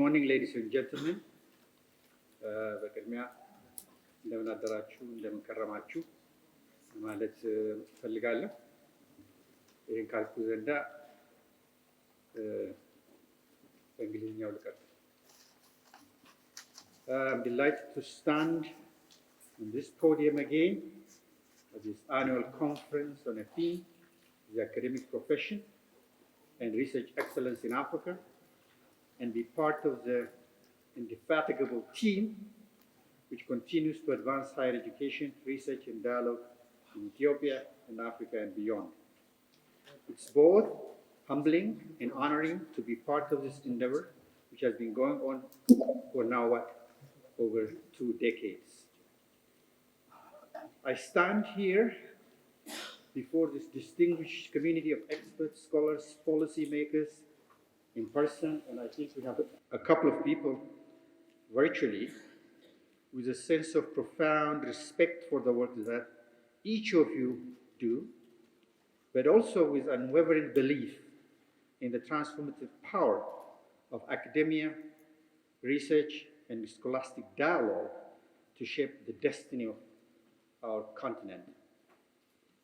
morning, ladies and gentlemen. በቅድሚያ እንደምን አደራችሁ እንደምን ከረማችሁ ማለት እፈልጋለሁ። ይህን ካልኩ ዘንዳ በእንግሊዝኛው ልቀጥል። I'm delighted to stand on this podium again at this annual conference on a theme, the academic profession and research excellence in Africa, and be part of the indefatigable team which continues to advance higher education, research, and dialogue in Ethiopia and Africa and beyond. It's both humbling and honoring to be part of this endeavor, which has been going on for now, over 2 decades. I stand here before this distinguished community of experts, scholars, policymakers in person, and I think we have a couple of people virtually with a sense of profound respect for the work that each of you do, but also with unwavering belief in the transformative power of academia, research, and scholastic dialogue to shape the destiny of our continent.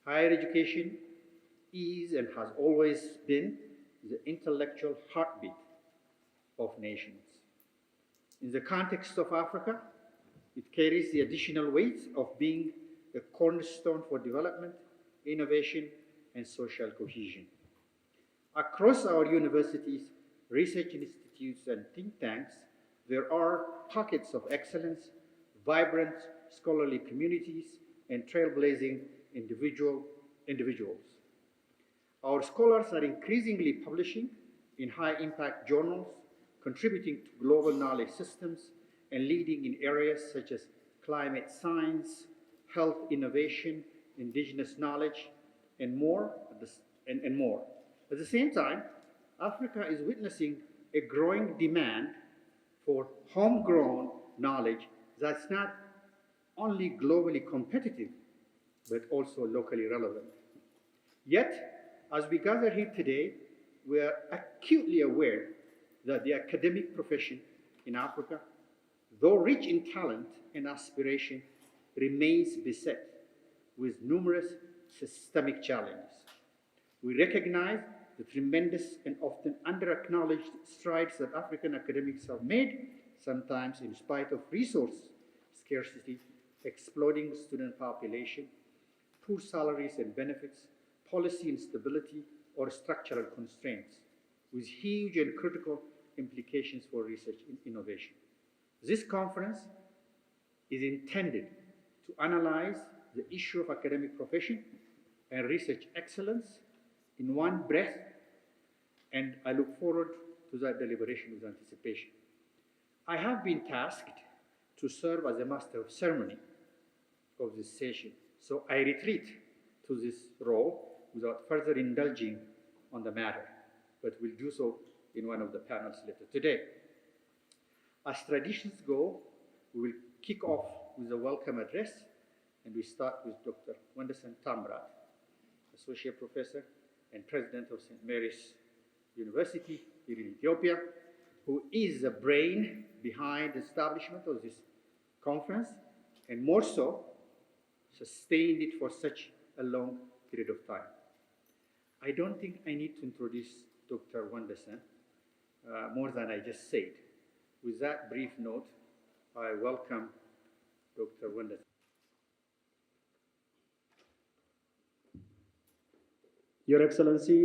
Higher education is and has always been the intellectual heartbeat of nations. In the context of Africa, it carries the additional weight of being a cornerstone for development, innovation, and social cohesion. Across our universities, research institutes, and think tanks, there are pockets of excellence, vibrant scholarly communities, and trailblazing individuals. Our scholars are increasingly publishing in high-impact journals, contributing to global knowledge systems, and leading in areas such as climate science, health innovation, indigenous knowledge, and more. At the same time, Africa is witnessing a growing demand for homegrown knowledge that's not only globally competitive, but also locally relevant. Yet, as we gather here today, we are acutely aware that the academic profession in Africa, though rich in talent and aspiration, remains beset with numerous systemic challenges. We recognize the tremendous and often under-acknowledged strides that African academics have made, sometimes in spite of resource scarcity, exploding student population, poor salaries and benefits, policy instability, or structural constraints, with huge and critical implications for research and innovation. This conference is intended to analyze the issue of academic profession and research excellence in one breath, and I look forward to that deliberation with anticipation. I have been tasked to serve as a master of ceremony of this session, so I retreat to this role without further indulging on the matter, but will do so in one of the panels later today. As traditions go, we will kick off with a welcome address, and we start with Dr. Wenderson Tamrat, Associate Professor and President of St. Mary's University here in Ethiopia, who is the brain behind the establishment of this conference, and more so, sustained it for such a long period of time. I don't think I need to introduce Dr. Wenderson more than I just said. With that brief note, I welcome Dr. Wenderson. Your Excellency,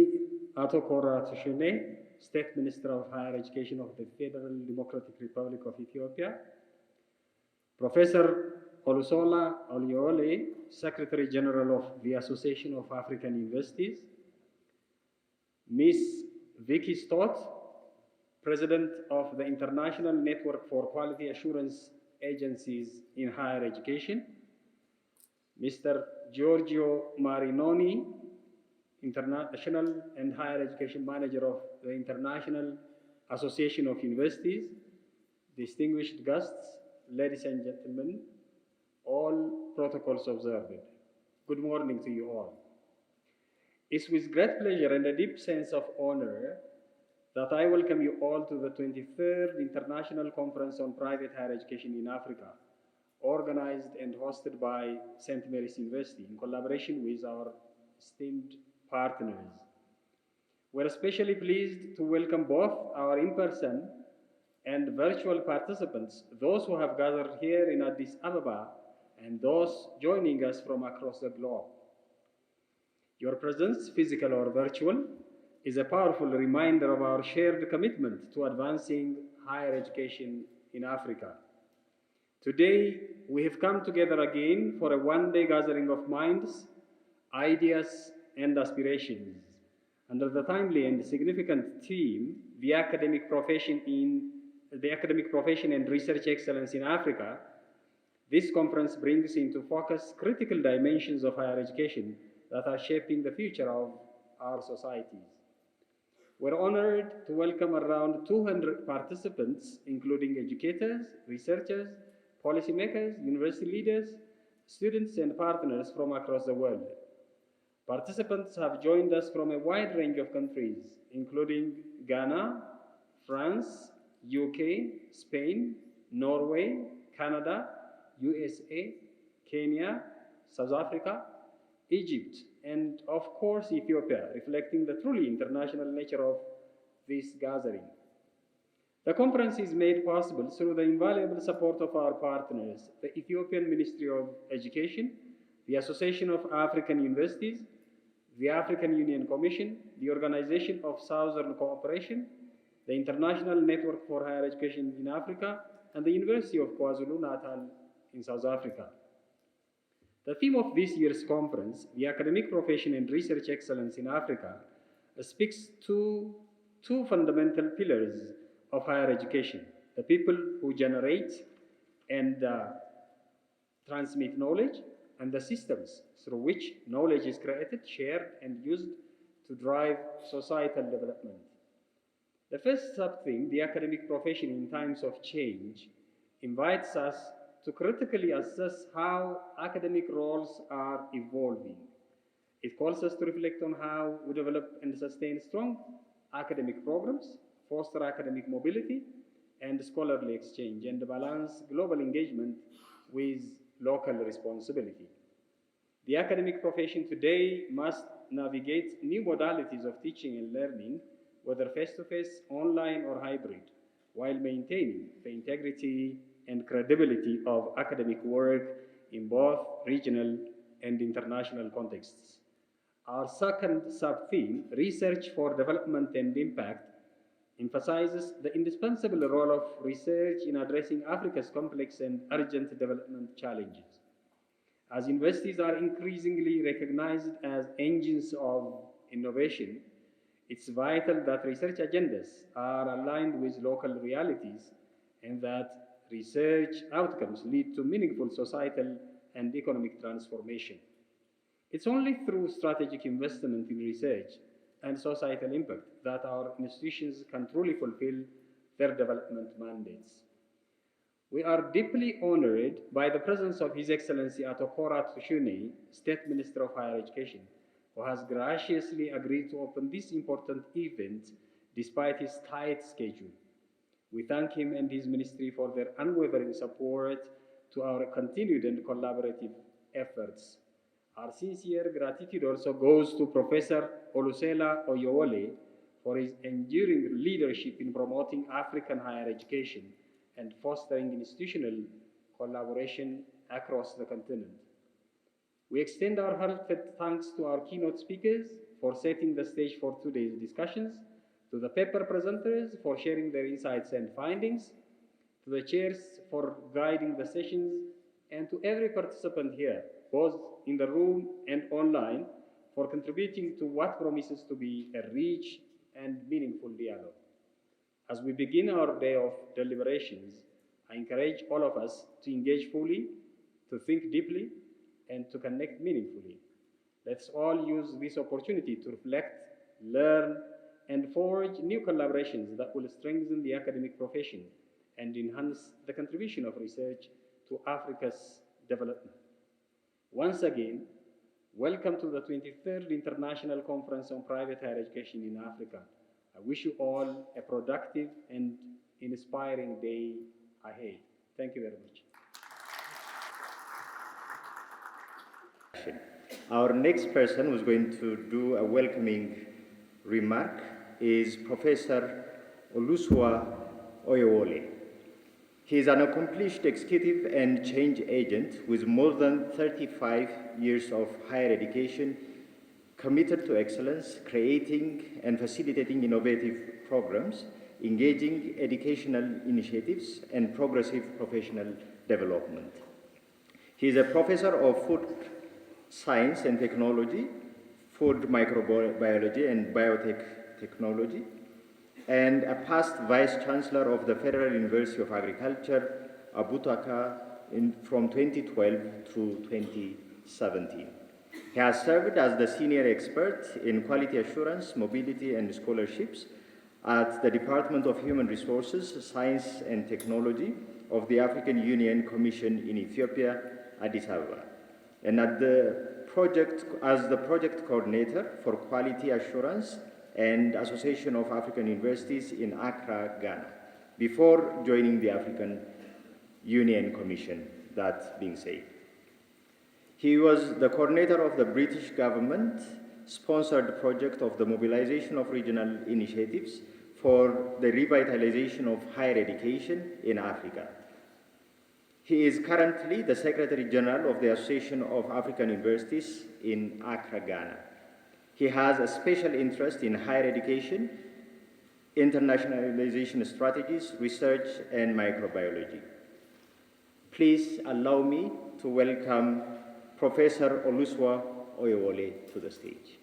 Ato Kora Tshine, State Minister of Higher Education of the Federal Democratic Republic of Ethiopia, Professor Olusola Oliole, Secretary General of the Association of African Universities, Ms. Vicky Stott, President of the International Network for Quality Assurance Agencies in Higher Education, Mr. Giorgio Marinoni, International and Higher Education Manager of the International Association of Universities, distinguished guests, ladies and gentlemen, all protocols observed. Good morning to you all. It's with great pleasure and a deep sense of honor that I welcome you all to the 23rd International Conference on Private Higher Education in Africa, organized and hosted by St. Mary's University in collaboration with our esteemed partners. We're especially pleased to welcome both our in-person and virtual participants, those who have gathered here in Addis Ababa and those joining us from across the globe. Your presence, physical or virtual, is a powerful reminder of our shared commitment to advancing higher education in Africa. Today, we have come together again for a one-day gathering of minds, ideas, and aspirations under the timely and significant theme, the academic profession and research excellence in Africa. This conference brings into focus critical dimensions of higher education that are shaping the future of our societies. We're honored to welcome around 200 participants, including educators, researchers, policymakers, university leaders, students, and partners from across the world. Participants have joined us from a wide range of countries, including Ghana, France, UK, Spain, Norway, Canada, USA, Kenya, South Africa, Egypt, and of course Ethiopia, reflecting the truly international nature of this gathering. The conference is made possible through the invaluable support of our partners, the Ethiopian Ministry of Education, the Association of African Universities, the African Union Commission, the Organization of Southern Cooperation, the International Network for Higher Education in Africa, and the University of KwaZulu-Natal in South Africa. The theme of this year's conference, the academic profession and research excellence in Africa, speaks to two fundamental pillars of higher education: the people who generate and transmit knowledge, and the systems through which knowledge is created, shared, and used to drive societal development. The first sub-theme, the academic profession in times of change, invites us to critically assess how academic roles are evolving. It calls us to reflect on how we develop and sustain strong academic programs, foster academic mobility and scholarly exchange, and balance global engagement with local responsibility. The academic profession today must navigate new modalities of teaching and learning, whether face-to-face, online, or hybrid, while maintaining the integrity and credibility of academic work in both regional and international contexts. Our second sub-theme, Research for Development and Impact, emphasizes the indispensable role of research in addressing Africa's complex and urgent development challenges. As universities are increasingly recognized as engines of innovation, it's vital that research agendas are aligned with local realities and that research outcomes lead to meaningful societal and economic transformation. It's only through strategic investment in research and societal impact that our institutions can truly fulfill their development mandates. We are deeply honored by the presence of His Excellency Atokora Tushune, State Minister of Higher Education, who has graciously agreed to open this important event despite his tight schedule. We thank him and his ministry for their unwavering support to our continued and collaborative efforts. Our sincere gratitude also goes to Professor Olusela Oyewole for his enduring leadership in promoting African higher education and fostering institutional collaboration across the continent. We extend our heartfelt thanks to our keynote speakers for setting the stage for today's discussions, to the paper presenters for sharing their insights and findings, to the chairs for guiding the sessions, and to every participant here, both in the room and online, for contributing to what promises to be a rich and meaningful dialogue. As we begin our day of deliberations, I encourage all of us to engage fully, to think deeply, and to connect meaningfully. Let's all use this opportunity to reflect, learn, and forge new collaborations that will strengthen the academic profession and enhance the contribution of research to Africa's development. Once again, welcome to the 23rd International Conference on Private Higher Education in Africa. I I wish you all a productive and inspiring day ahead. Thank you very much. Our next person who's going to do a welcoming remark is Professor Olusua Oyewole. He is an accomplished executive and change agent with more than 35 years of higher education, committed to excellence, creating and facilitating innovative programs, engaging educational initiatives, and progressive professional development. He is a professor of food science and technology, food microbiology and biotech technology, and a past Vice Chancellor of the Federal University of Agriculture, Abutaka, from 2012 through 2017. He has served as the senior expert in quality assurance, mobility, and scholarships at the Department of Human Resources, Science and Technology of the African Union Commission in Ethiopia, Addis Ababa, and as the project coordinator for quality assurance and Association of African Universities in Accra, Ghana, before joining the African Union Commission, that being said. He was the coordinator of the British government-sponsored project of the mobilization of regional initiatives for the revitalization of higher education in Africa. He is currently the Secretary General of the Association of African Universities in Accra, Ghana. He has a special interest in higher education, internationalization strategies, research, and microbiology. Please allow me to welcome Professor Olusua Oyewole to the stage.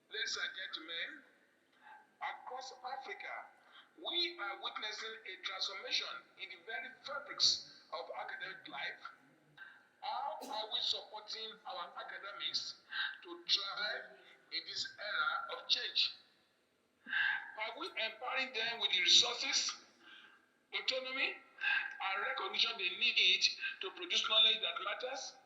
Ladies and gentlemen, across Africa, we are witnessing a transformation in the very fabrics of academic life. How are we supporting our academics to thrive in this era of change? Are we empowering them with the resources, autonomy, and recognition they need to produce knowledge that matters?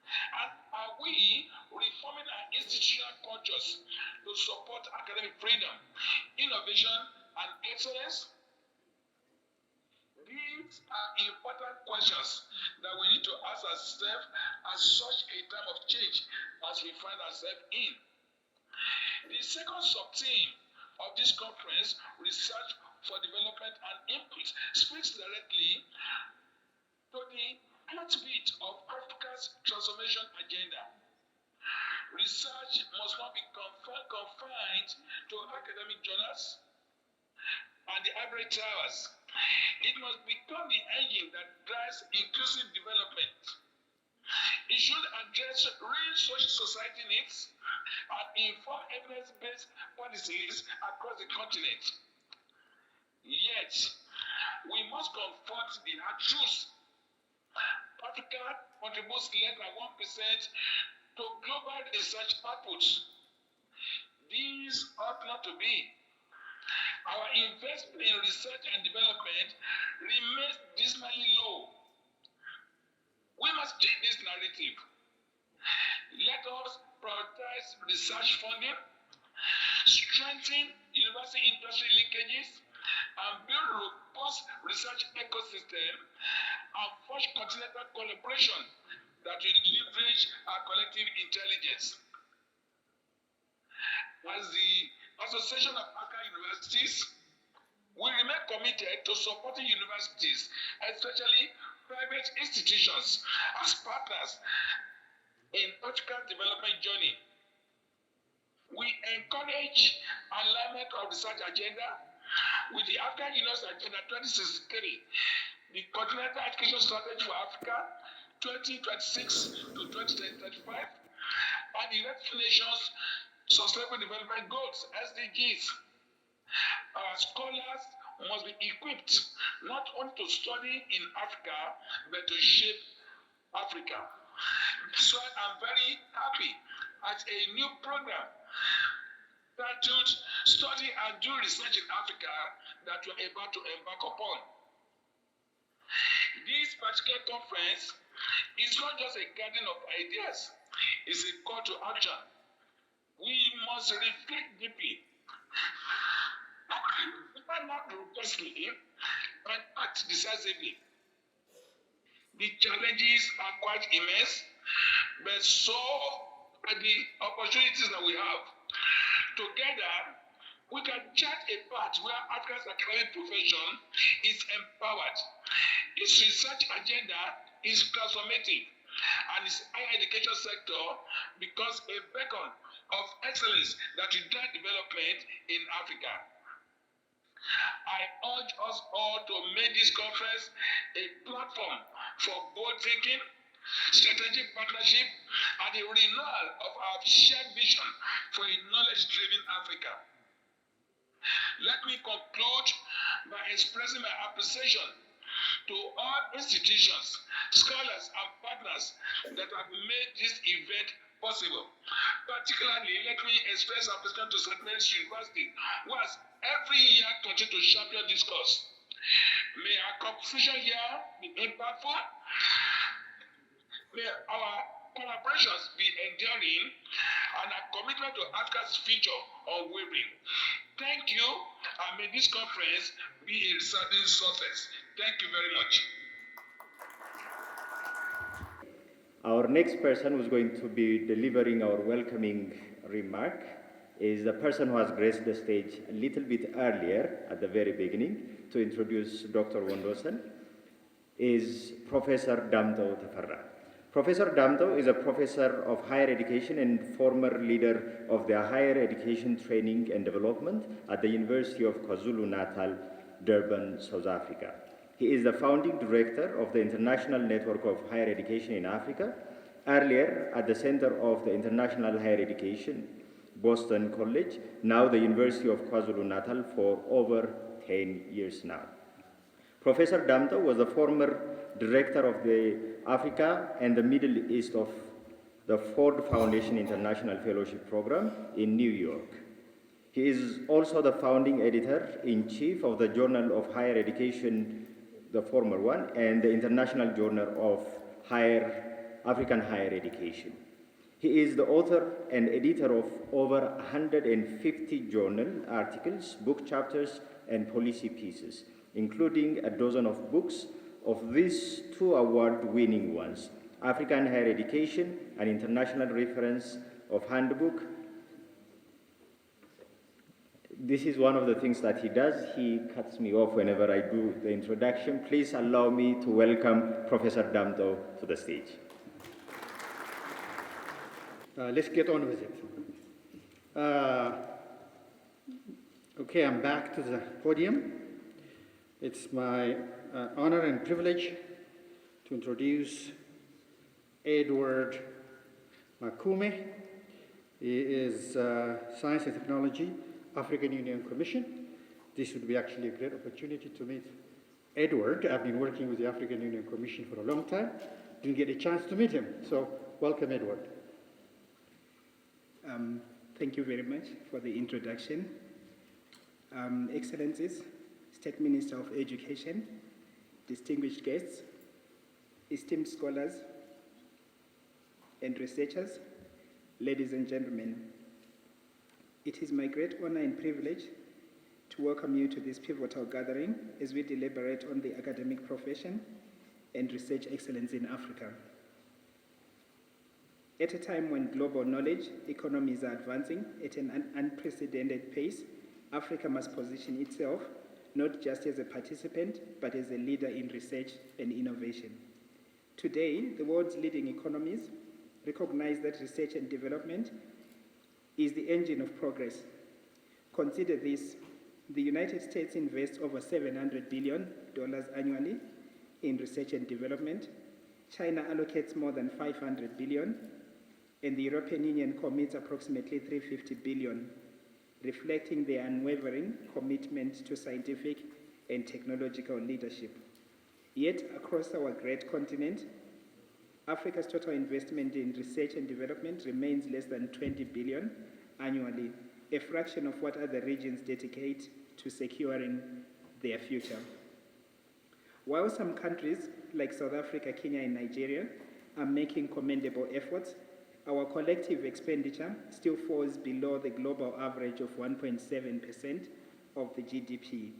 And are we reforming our institutional cultures to support academic freedom, innovation, and excellence? These are important questions that we need to ask ourselves at such a time of change as we find ourselves in. The second sub-theme of this conference, Research for Development and Input, speaks directly to the heartbeat of Africa's transformation agenda. Research must not be confined to academic journals and the ivory towers. It must become the engine that drives inclusive development. It should address real social society needs and inform evidence-based policies across the continent. Yet, we must confront the hard truth. Africa contributes less than 1% to global research output. These ought not to be. Our investment in research and development remains dismally low. We must change this narrative. Let us prioritize research funding, strengthen university industry linkages, and build robust research ecosystem and forge continental collaboration that will leverage our collective intelligence. As the Association of African Universities, we remain committed to supporting universities, especially private institutions, as partners in Africa's development journey. We encourage alignment of research agenda with the African University Agenda 2063, the Continental Education Strategy for Africa 2026 to 2035, and the United Nations Sustainable Development Goals, SDGs. Our scholars must be equipped not only to study in Africa, but to shape Africa. So I'm very happy at a new program titled Study and Do Research in Africa that we're about to embark upon. This particular conference is not just a garden of ideas, is a call to action. We must reflect deeply, not robustly, and act decisively. The challenges are quite immense, but so are the opportunities that we have. Together, we can chart a path where Africa's academic profession is empowered. Its research agenda is transformative, and its higher education sector becomes a beacon of excellence that will drive development in Africa. I urge us all to make this conference a platform for bold thinking, strategic partnership, and the renewal of our shared vision for a knowledge-driven Africa. Let me conclude by expressing my appreciation to all institutions, scholars, and partners that have made this event possible. Particularly, let me express appreciation to St. Mary's University, who has every year continued to champion this cause. May our conversation here be impactful. May our collaborations be enduring, and our commitment to Africa's future unwavering. Thank you, and may this conference be a resounding success. Thank you very much. Our next person who's going to be delivering our welcoming remark is the person who has graced the stage a little bit earlier at the very beginning to introduce Dr. Wondosen, is Professor Damto Tafarra. Professor Damto is a professor of higher education and former leader of the higher education training and development at the University of KwaZulu-Natal, Durban, South Africa. He is the founding director of the International Network of Higher Education in Africa, earlier at the Center of the International Higher Education, Boston College, now the University of KwaZulu-Natal for over 10 years now. Professor Damto was the former director of the Africa and the Middle East of the Ford Foundation International Fellowship Program in New York. He is also the founding editor-in-chief of the Journal of Higher Education, the former one, and the International Journal of African Higher Education. He is the author and editor of over 150 journal articles, book chapters, and policy pieces, including a dozen of books. Of these, 2 award-winning ones, African Higher Education, an international reference of handbook. This is one of the things that he does. He cuts me off whenever I do the introduction. Please allow me to welcome Professor Damto to the stage. Let's get on with it. Okay, I'm back to the podium. It's my honor and privilege to introduce Edward Makume. He is Science and Technology, African Union Commission. This would be actually a great opportunity to meet Edward. I've been working with the African Union Commission for a long time. Didn't get a chance to meet him. So welcome, Edward. Thank you very much for the introduction. Excellencies, State Minister of Education, distinguished guests, esteemed scholars and researchers, ladies and gentlemen, it is my great honor and privilege to welcome you to this pivotal gathering as we deliberate on the academic profession and research excellence in Africa. At a time when global knowledge economies are advancing at an unprecedented pace, Africa must position itself not just as a participant, but as a leader in research and innovation. Today, the world's leading economies recognize that research and development is the engine of progress. Consider this: the United States invests over $700 billion annually in research and development. China allocates more than $500 billion, and the European Union commits approximately $350 billion, reflecting their unwavering commitment to scientific and technological leadership. Yet, across our great continent, Africa's total investment in research and development remains less than $20 billion annually, a fraction of what other regions dedicate to securing their future. While some countries like South Africa, Kenya, and Nigeria are making commendable efforts, our collective expenditure still falls below the global average of 1.7% of the GDP,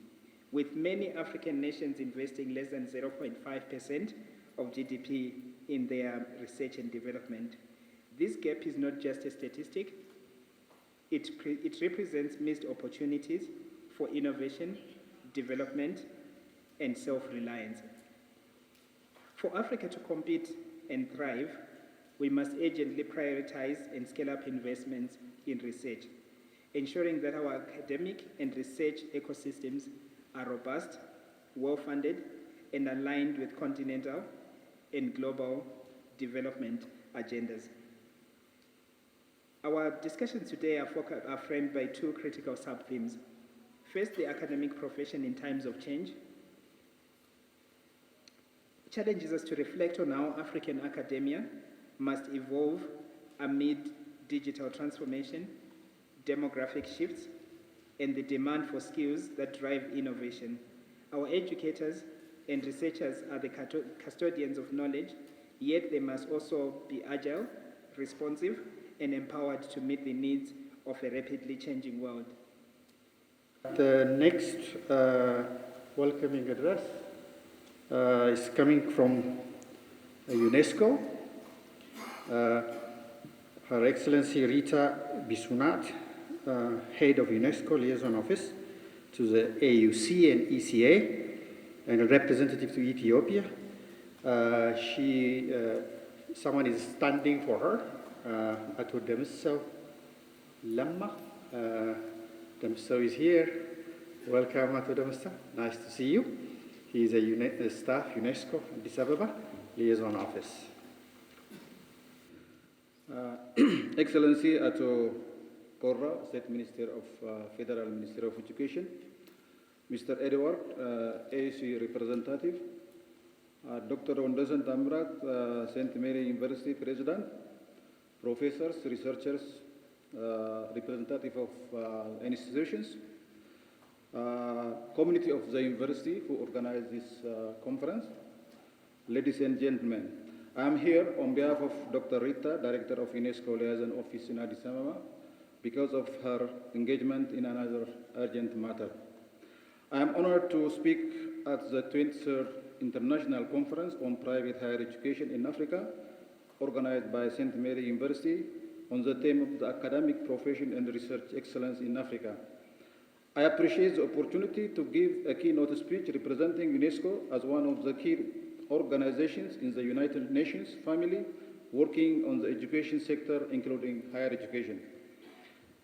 with many African nations investing less than 0.5% of GDP in their research and development. This gap is not just a statistic, it represents missed opportunities for innovation, development, and self-reliance. For Africa to compete and thrive, we must urgently prioritize and scale up investments in research, ensuring that our academic and research ecosystems are robust, well-funded, and aligned with continental and global development agendas. Our discussions today are framed by two critical sub-themes. First, the academic profession in times of change challenges us to reflect on how African academia must evolve amid digital transformation, demographic shifts, and the demand for skills that drive innovation. Our educators and researchers are the custodians of knowledge, yet they must also be agile, responsive, and empowered to meet the needs of a rapidly changing world. The next welcoming address is coming from UNESCO. Her Excellency Rita Biswanath, Head of UNESCO Liaison Office to the AUC and ECA, and a representative to Ethiopia. Someone is standing for her, Ato Demiso Lamma. Demiso is here. Welcome, Ato Demiso. Nice to see you. He is a staff, UNESCO, Addis Ababa, Liaison Office. Excellency Ato Korra, State Minister of Federal Ministry of Education, Mr. Edward, AAC Representative, Dr. Ondosan Tamrat, St. Mary University President, professors, researchers, representative of institutions, community of the university who organized this conference, ladies and gentlemen. I am here on behalf of Dr. Rita, Director of UNESCO Liaison Office in Addis Ababa, because of her engagement in another urgent matter. I am honored to speak at the 23rd International Conference on Private Higher Education in Africa, organized by St. Mary University, on the theme of the academic profession and research excellence in Africa. I appreciate the opportunity to give a keynote speech representing UNESCO as one of the key organizations in the United Nations family working on the education sector, including higher education.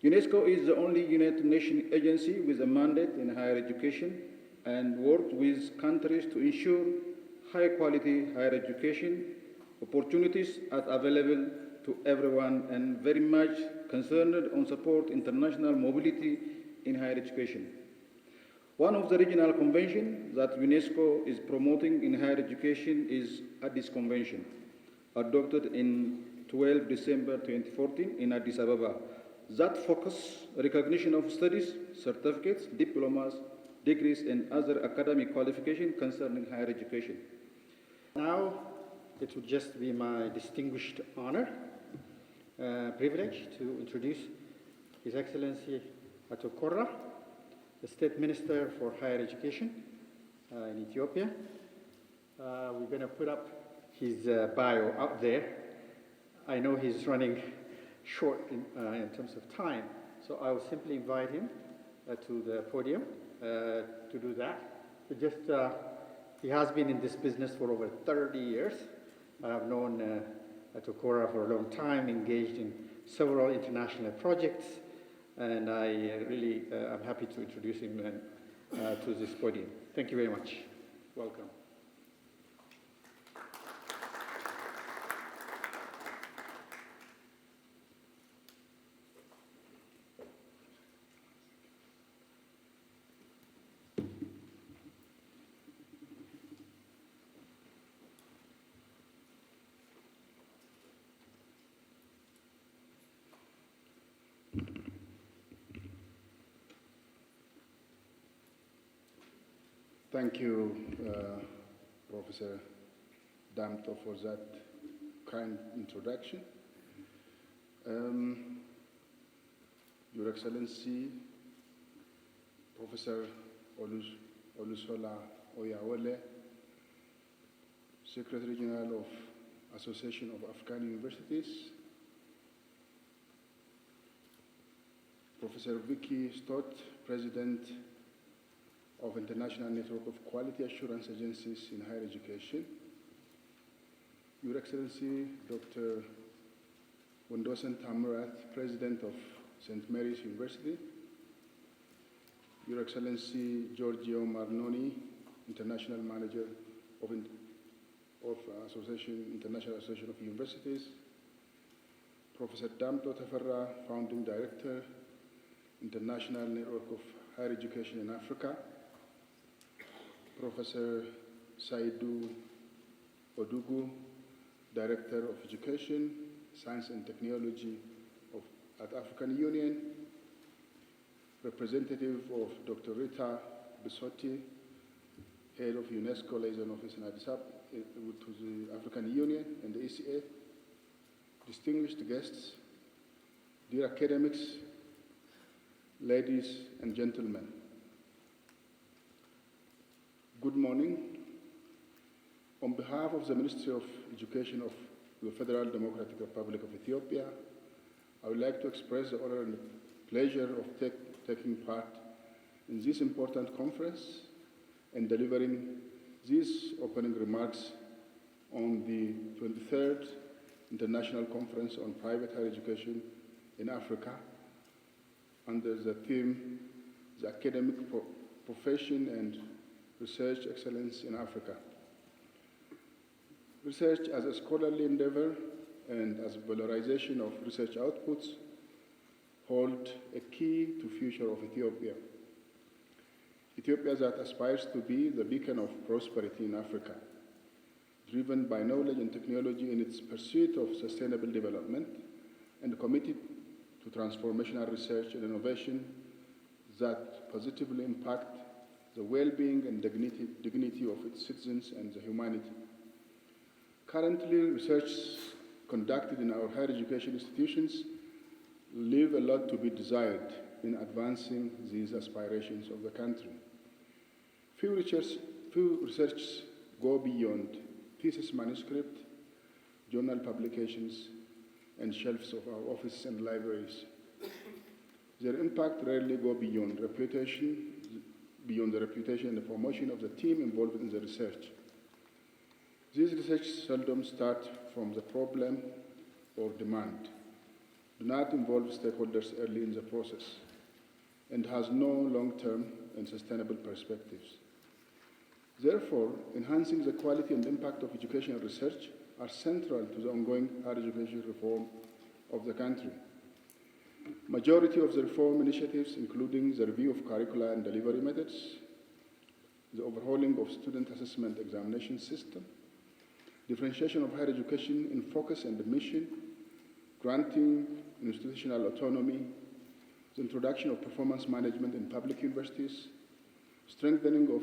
UNESCO is the only United Nations agency with a mandate in higher education and works with countries to ensure high-quality higher education opportunities are available to everyone, and very much concerned on support international mobility in higher education. One of the regional conventions that UNESCO is promoting in higher education is Addis Convention, adopted in 12 December 2014 in Addis Ababa, that focus recognition of studies, certificates, diplomas, degrees, and other academic qualifications concerning higher education. Now, it would just be my distinguished honor, privilege to introduce His Excellency Ato Korra, the State Minister for Higher Education in Ethiopia. We're going to put up his bio up there. I know he's running short in terms of time, so I will simply invite him to the podium to do that. He has been in this business for over 30 years. I have known Ato Korra for a long time, engaged in several international projects, and I really am happy to introduce him to this podium. Thank you very much. Welcome. Thank you, Professor Damto, for that kind introduction. Your Excellency, Professor Olusola Oyawole, Secretary General of Association of African Universities, Professor Vicky Stott, President of International Network of Quality Assurance Agencies in Higher Education, Your Excellency, Dr. Wondosen Tamarath, President of St. Mary's University, Your Excellency Giorgio Marnoni, International Manager of International Association of Universities, Professor Damto Tafarra, Founding Director, International Network of Higher Education in Africa, Professor Saidu Odugu, Director of Education, Science and Technology at African Union, representative of Dr. Rita Bisotti, Head of UNESCO Liaison Office in Addis Ababa to the African Union and the ECA, distinguished guests, dear academics, ladies and gentlemen. Good morning. On behalf of the Ministry of Education of the Federal Democratic Republic of Ethiopia, I would like to express the honor and pleasure of taking part in this important conference and delivering these opening remarks on the 23rd International Conference on Private Higher Education in Africa under the theme, The Academic Profession and Research Excellence in Africa. Research as a scholarly endeavor and as valorization of research outputs hold a key to future of Ethiopia. Ethiopia that aspires to be the beacon of prosperity in Africa, driven by knowledge and technology in its pursuit of sustainable development, and committed to transformational research and innovation that positively impact the well-being and dignity of its citizens and the humanity. Currently, research conducted in our higher education institutions leave a lot to be desired in advancing these aspirations of the country. Few research go beyond thesis manuscript, journal publications, and shelves of our offices and libraries. Their impact rarely go beyond the reputation and the promotion of the team involved in the research. This research seldom starts from the problem or demand, do not involve stakeholders early in the process, and has no long-term and sustainable perspectives. Therefore, enhancing the quality and impact of educational research are central to the ongoing higher education reform of the country. Majority of the reform initiatives, including the review of curricula and delivery methods, the overhauling of student assessment examination system, differentiation of higher education in focus and mission, granting institutional autonomy, the introduction of performance management in public universities, strengthening of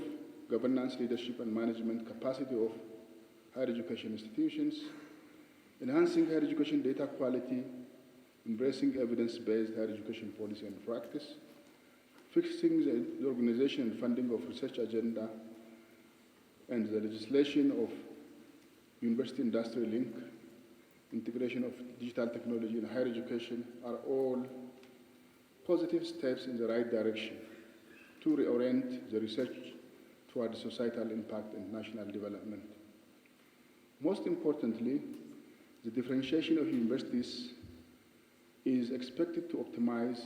governance, leadership, and management capacity of higher education institutions, enhancing higher education data quality, embracing evidence-based higher education policy and practice, fixing the organization and funding of research agenda, and the legislation of university-industry link, integration of digital technology in higher education are all positive steps in the right direction to reorient the research toward societal impact and national development. Most importantly, the differentiation of universities is expected to optimize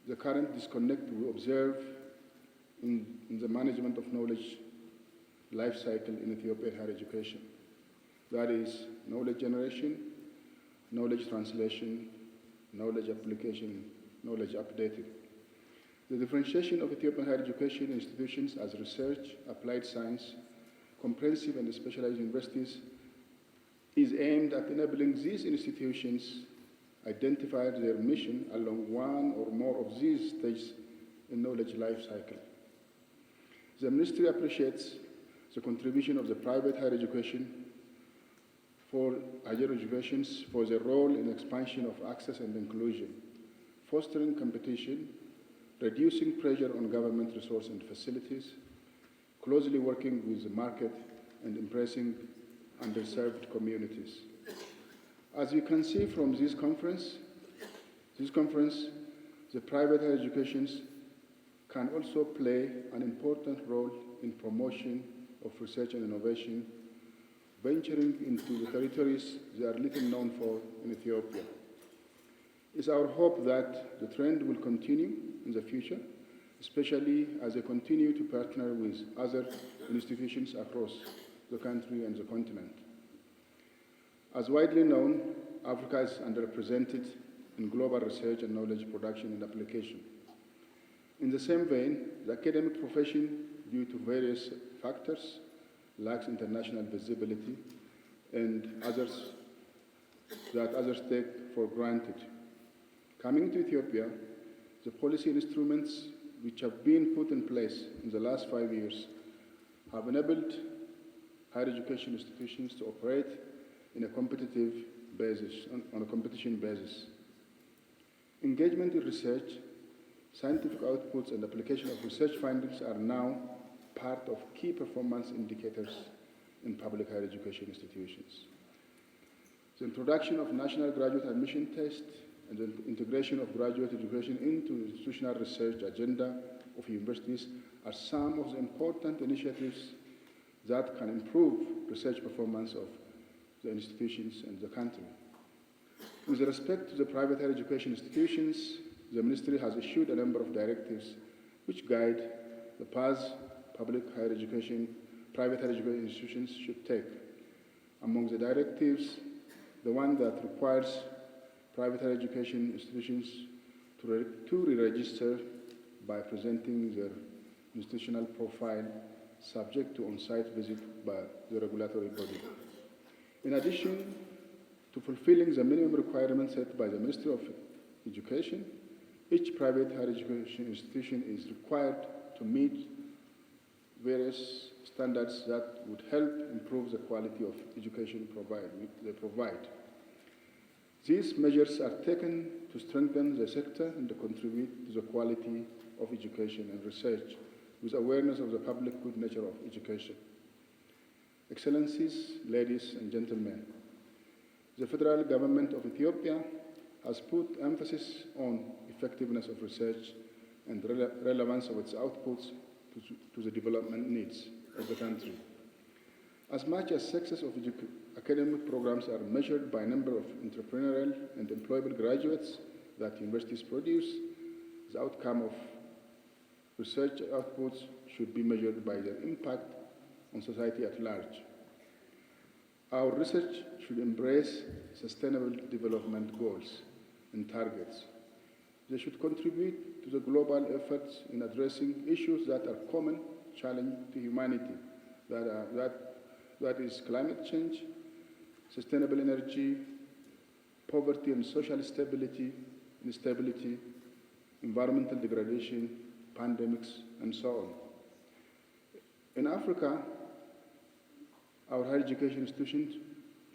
the current disconnect we observe in the management of knowledge life cycle in Ethiopian higher education. That is knowledge generation, knowledge translation, knowledge application, knowledge updating. The differentiation of Ethiopian higher education institutions as research, applied science, comprehensive and specialized universities is aimed at enabling these institutions identify their mission along one or more of these stages in knowledge life cycle. The Ministry appreciates the contribution of the private higher education for higher education for their role in expansion of access and inclusion, fostering competition, reducing pressure on government resources and facilities, closely working with the market, and embracing underserved communities. As you can see from this conference, the private higher educations can also play an important role in promotion of research and innovation, venturing into the territories they are little known for in Ethiopia. It's our hope that the trend will continue in the future, especially as they continue to partner with other institutions across the country and the continent. As widely known, Africa is underrepresented in global research and knowledge production and application. In the same vein, the academic profession, due to various factors, lacks international visibility and others take for granted. Coming to Ethiopia, the policy instruments which have been put in place in the last 5 years have enabled higher education institutions to operate in a competitive basis, on a competition basis. Engagement in research, scientific outputs, and application of research findings are now part of key performance indicators in public higher education institutions. The introduction of national graduate admission test and the integration of graduate education into the institutional research agenda of universities are some of the important initiatives that can improve research performance of the institutions and the country. With respect to the private higher education institutions, the Ministry has issued a number of directives which guide the paths private higher education institutions should take. Among the directives, the one that requires private higher education institutions to re-register by presenting their institutional profile subject to on-site visit by the regulatory body. In addition to fulfilling the minimum requirements set by the Ministry of Education, each private higher education institution is required to meet various standards that would help improve the quality of education they provide. These measures are taken to strengthen the sector and to contribute to the quality of education and research with awareness of the public good nature of education. Excellencies, ladies and gentlemen, the federal government of Ethiopia has put emphasis on effectiveness of research and relevance of its outputs to the development needs of the country. As much as success of academic programs are measured by number of entrepreneurial and employable graduates that universities produce, the outcome of research outputs should be measured by their impact on society at large. Our research should embrace sustainable development goals and targets. They should contribute to the global efforts in addressing issues that are common challenge to humanity, that is climate change, sustainable energy, poverty and social instability, environmental degradation, pandemics, and so on. In Africa, our higher education institutions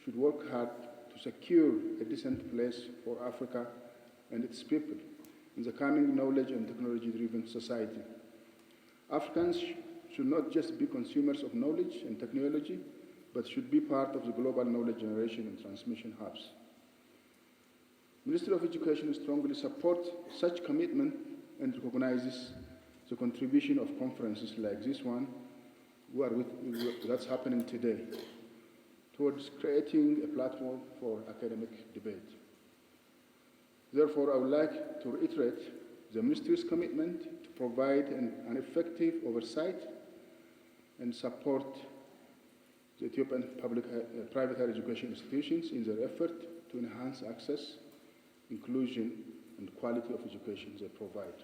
should work hard to secure a decent place for Africa and its people in the coming knowledge and technology-driven society. Africans should not just be consumers of knowledge and technology, but should be part of the global knowledge generation and transmission hubs. Ministry of Education strongly supports such commitment and recognizes the contribution of conferences like this one that's happening today towards creating a platform for academic debate. Therefore, I would like to reiterate the Ministry's commitment to provide an effective oversight and support the Ethiopian private higher education institutions in their effort to enhance access, inclusion, and quality of education they provide,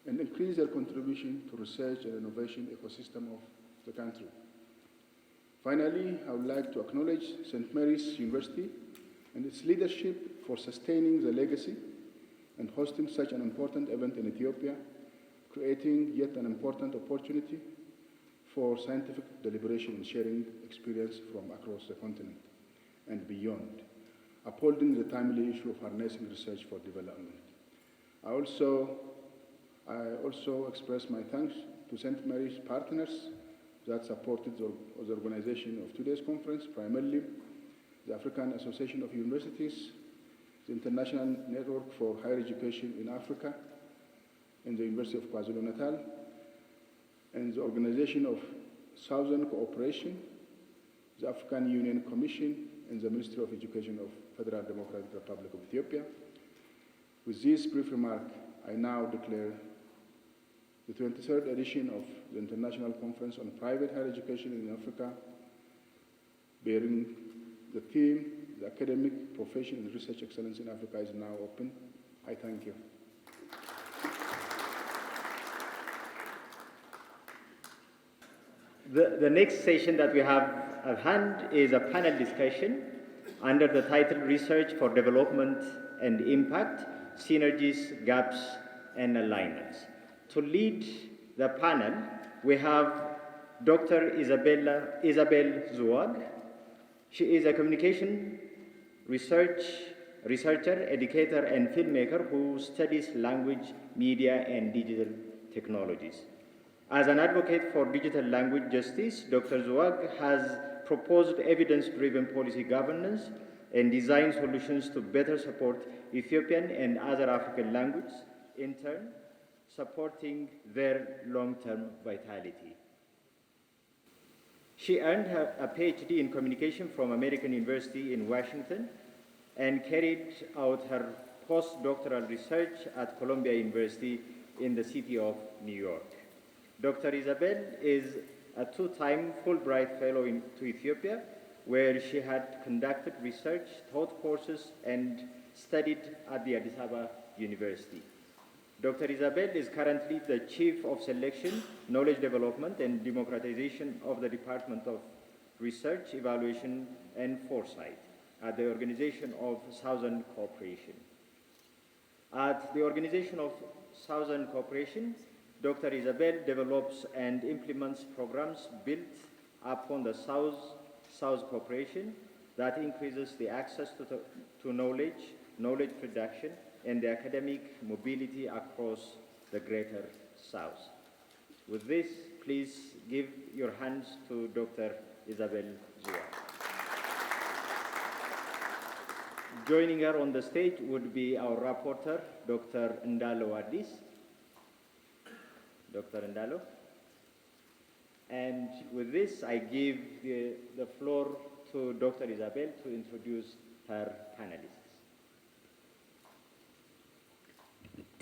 and increase their contribution to research and innovation ecosystem of the country. Finally, I would like to acknowledge St. Mary's University and its leadership for sustaining the legacy and hosting such an important event in Ethiopia, creating yet an important opportunity for scientific deliberation and sharing experience from across the continent. and beyond, upholding the timely issue of harnessing research for development. I also express my thanks to St. Mary's partners that supported the organization of today's conference, primarily the African Association of Universities, the International Network for Higher Education in Africa, and the University of KwaZulu-Natal, and the Organization of Southern Cooperation, the African Union Commission, and the Ministry of Education of Federal Democratic Republic of Ethiopia. With this brief remark, I now declare the 23rd edition of the International Conference on Private Higher Education in Africa, bearing the theme, the academic, profession, and research excellence in Africa, is now open. I thank you. The next session that we have at hand is a panel discussion under the title Research for Development and Impact, Synergies, Gaps, and Alignments. To lead the panel, we have Dr. Isabel Zuag. She is a communication researcher, educator, and filmmaker who studies language, media, and digital technologies. As an advocate for digital language justice, Dr. Zuag has proposed evidence-driven policy governance and designed solutions to better support Ethiopian and other African languages, in turn supporting their long-term vitality. She earned a PhD in communication from American University in Washington and carried out her postdoctoral research at Columbia University in the city of New York. Dr. Isabel is a two-time Fulbright Fellow to Ethiopia, where she had conducted research, taught courses, and studied at the Addis Ababa University. Dr. Isabel is currently the Chief of Selection, Knowledge Development, and Democratization of the Department of Research, Evaluation, and Foresight at the Organization of Southern Cooperation. At the Organization of Southern Cooperation, Dr. Isabel develops and implements programs built upon the South cooperation that increases the access to knowledge production, and the academic mobility across the Greater South. With this, please give your hands to Dr. Isabel Zua. Joining her on the stage would be our rapporteur, Dr. Ndalo Addis. Dr. Ndalo. And with this, I give the floor to Dr. Isabel to introduce her panelists.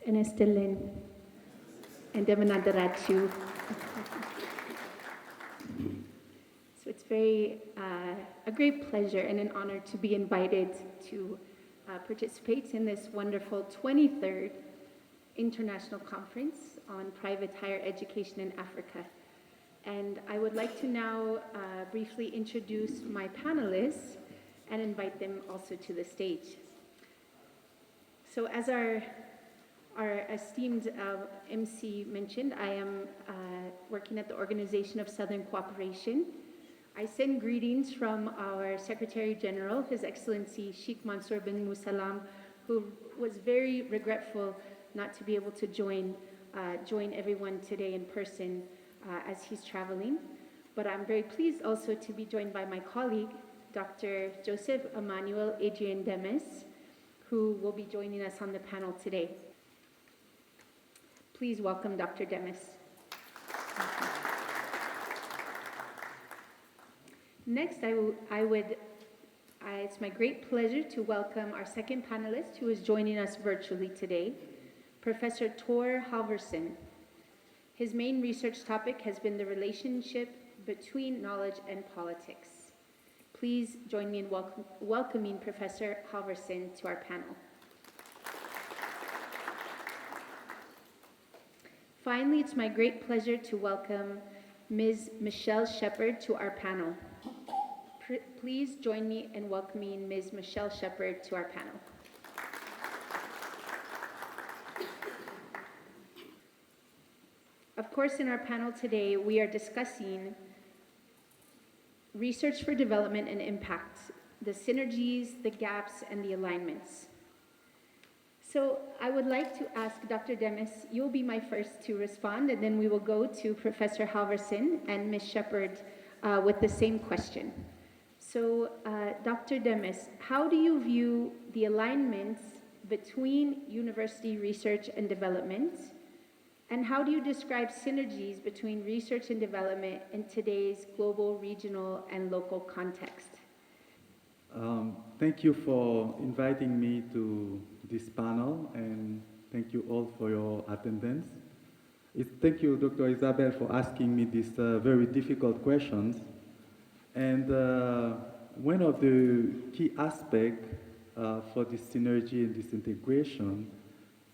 ጤና ይስጥልን እንደምን አደራችሁ? So it's a great pleasure and an honor to be invited to participate in this wonderful 23rd International Conference on Private Higher Education in Africa. And I would like to now briefly introduce my panelists and invite them also to the stage. So as our esteemed MC mentioned, I am working at the Organization of Southern Cooperation. I send greetings from our Secretary General, His Excellency Sheikh Mansour bin Musalam, who was very regretful not to be able to join everyone today in person as he's traveling. But I'm very pleased also to be joined by my colleague, Dr. Joseph Emmanuel Adrian Demes, who will be joining us on the panel today. Please welcome Dr. Demes. Next, it's my great pleasure to welcome our second panelist who is joining us virtually today, Professor Tor Halverson. His main research topic has been the relationship between knowledge and politics. Please join me in welcoming Professor Halverson to our panel. Finally, it's my great pleasure to welcome Ms. Michelle Shepard to our panel. Please join me in welcoming Ms. Michelle Shepard to our panel. Of course, in our panel today, we are discussing research for development and impact, the synergies, the gaps, and the alignments. So I would like to ask Dr. Demis, you'll be my first to respond, and then we will go to Professor Halverson and Ms. Shepard with the same question. So Dr. Demis, how do you view the alignments between university research and development? And how do you describe synergies between research and development in today's global, regional, and local context? Thank you for inviting me to this panel, and thank you all for your attendance. Thank you, Dr. Isabel, for asking me these very difficult questions. And one of the key aspects for this synergy and this integration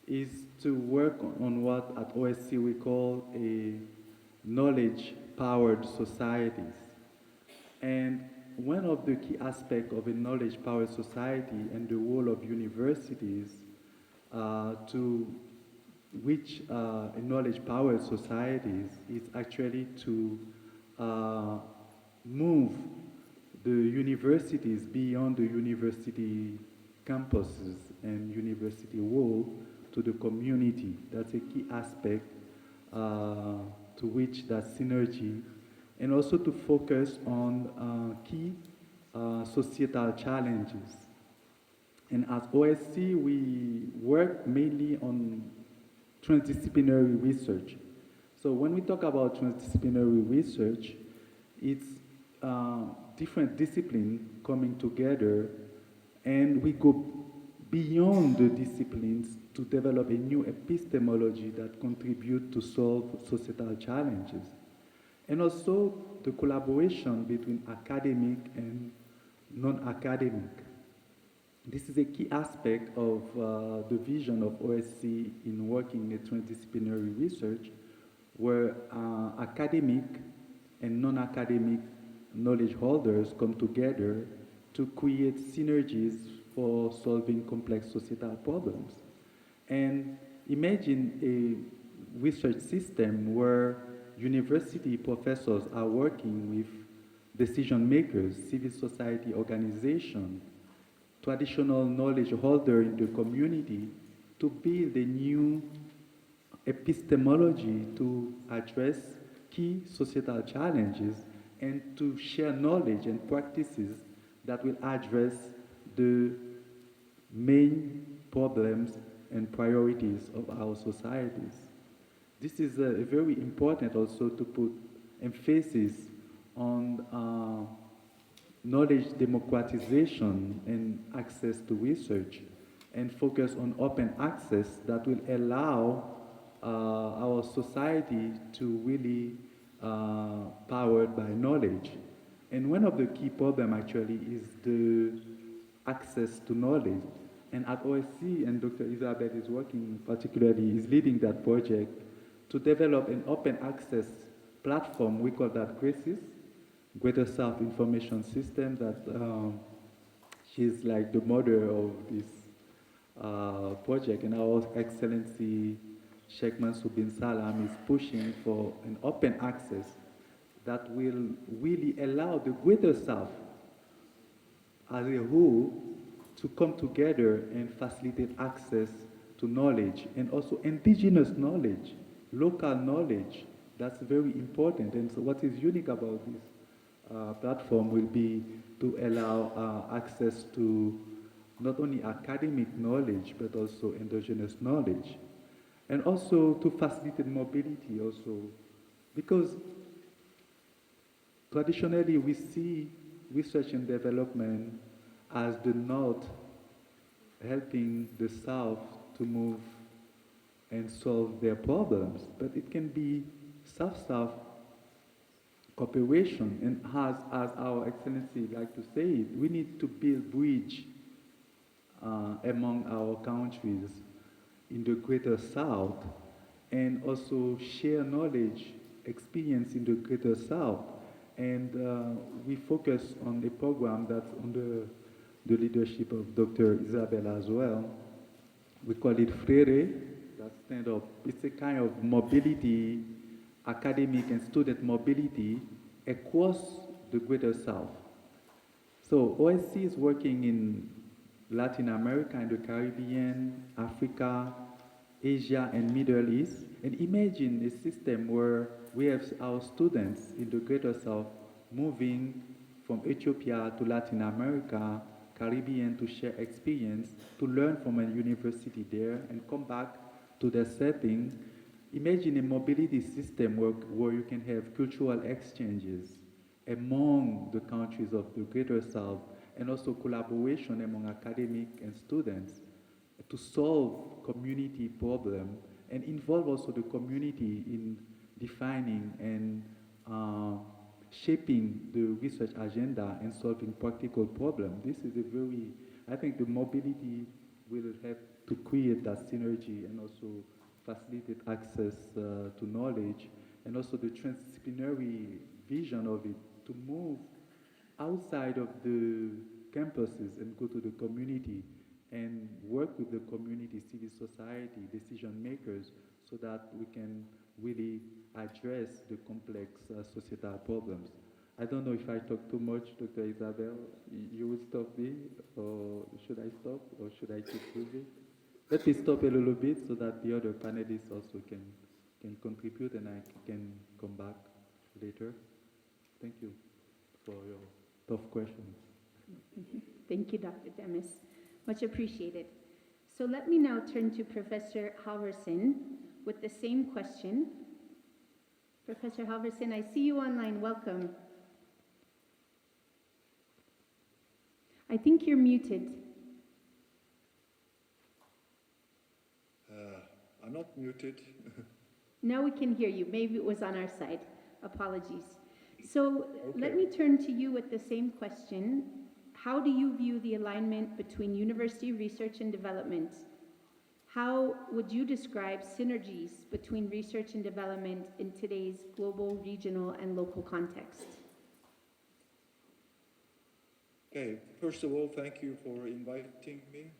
is to work on what at OSC we call a knowledge-powered societies. And one of the key aspects of a knowledge-powered society and the role of universities to reach a knowledge-powered societies is actually to move the universities beyond the university campuses and university wall to the community. That's a key aspect to reach that synergy, and also to focus on key societal challenges. And at OSC, we work mainly on transdisciplinary research. So when we talk about transdisciplinary research, it's different disciplines coming together, and we go beyond the disciplines to develop a new epistemology that contribute to solve societal challenges. And also the collaboration between academic and non-academic. This is a key aspect of the vision of OSC in working in transdisciplinary research, where academic and non-academic knowledge holders come together to create synergies for solving complex societal problems. And imagine a research system where university professors are working with decision makers, civil society organizations, traditional knowledge holders in the community to build a new epistemology to address key societal challenges and to share knowledge and practices that will address the main problems and priorities of our societies. This is very important also to put emphasis on knowledge democratization and access to research, and focus on open access that will allow our society to really powered by knowledge. And one of the key problems actually is the access to knowledge. And at OSC, and Dr. Isabel is working particularly, is leading that project to develop an open access platform. We call that GRACIS, Greater South Information System, that she's like the mother of this project. And our Excellency Sheikh Mansour bin Salam is pushing for an open access that will really allow the Greater South as a whole to come together and facilitate access to knowledge, and also indigenous knowledge, local knowledge. That's very important. And so what is unique about this platform will be to allow access to not only academic knowledge, but also indigenous knowledge. And also to facilitate mobility also, because traditionally we see research and development as the North helping the South to move and solve their problems, but it can be South-South cooperation. And as our Excellency like to say it, we need to build bridge among our countries in the Greater South, and also share knowledge, experience in the Greater South. And we focus on a program that's under the leadership of Dr. Isabella as well. We call it FRERE, that stand up. It's a kind of mobility, academic and student mobility across the Greater South. So OSC is working in Latin America and the Caribbean, Africa, Asia, and Middle East. And imagine a system where we have our students in the Greater South moving from Ethiopia to Latin America, Caribbean to share experience, to learn from a university there and come back to their setting. Imagine a mobility system where you can have cultural exchanges among the countries of the Greater South and also collaboration among academic and students to solve community problem and involve also the community in defining and shaping the research agenda and solving practical problems. This is a very, I think the mobility will help to create that synergy and also facilitate access to knowledge and also the transdisciplinary vision of it to move outside of the campuses and go to the community and work with the community, civil society, decision makers, so that we can really address the complex societal problems. I don't know if I talk too much, Dr. Isabel. You will stop me, or should I stop, or should I keep moving? Let me stop a little bit so that the other panelists also can contribute and I can come back later. Thank you for your tough questions. Thank you, Dr. Demis. Much appreciated. So let me now turn to Professor Halverson with the same question. Professor Halverson, I see you online. Welcome. I think you're muted. I'm not muted. Now we can hear you. Maybe it was on our side. Apologies. So Okay. let me turn to you with the same question. How do you view the alignment between university research and development? How would you describe synergies between research and development in today's global, regional, and local context? Okay, first of all, thank you for inviting me,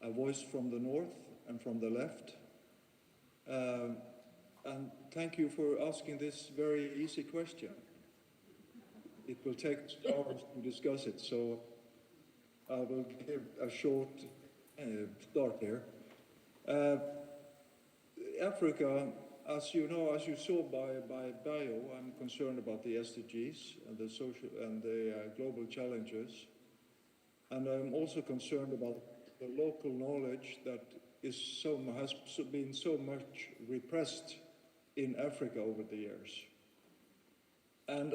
a voice from the north and from the left. And thank you for asking this very easy question. It will take hours to discuss it, so I will give a short start here. Africa, as you know, as you saw by bio, I'm concerned about the SDGs and the social and the global challenges. And I'm also concerned about the local knowledge that has been so much repressed in Africa over the years. And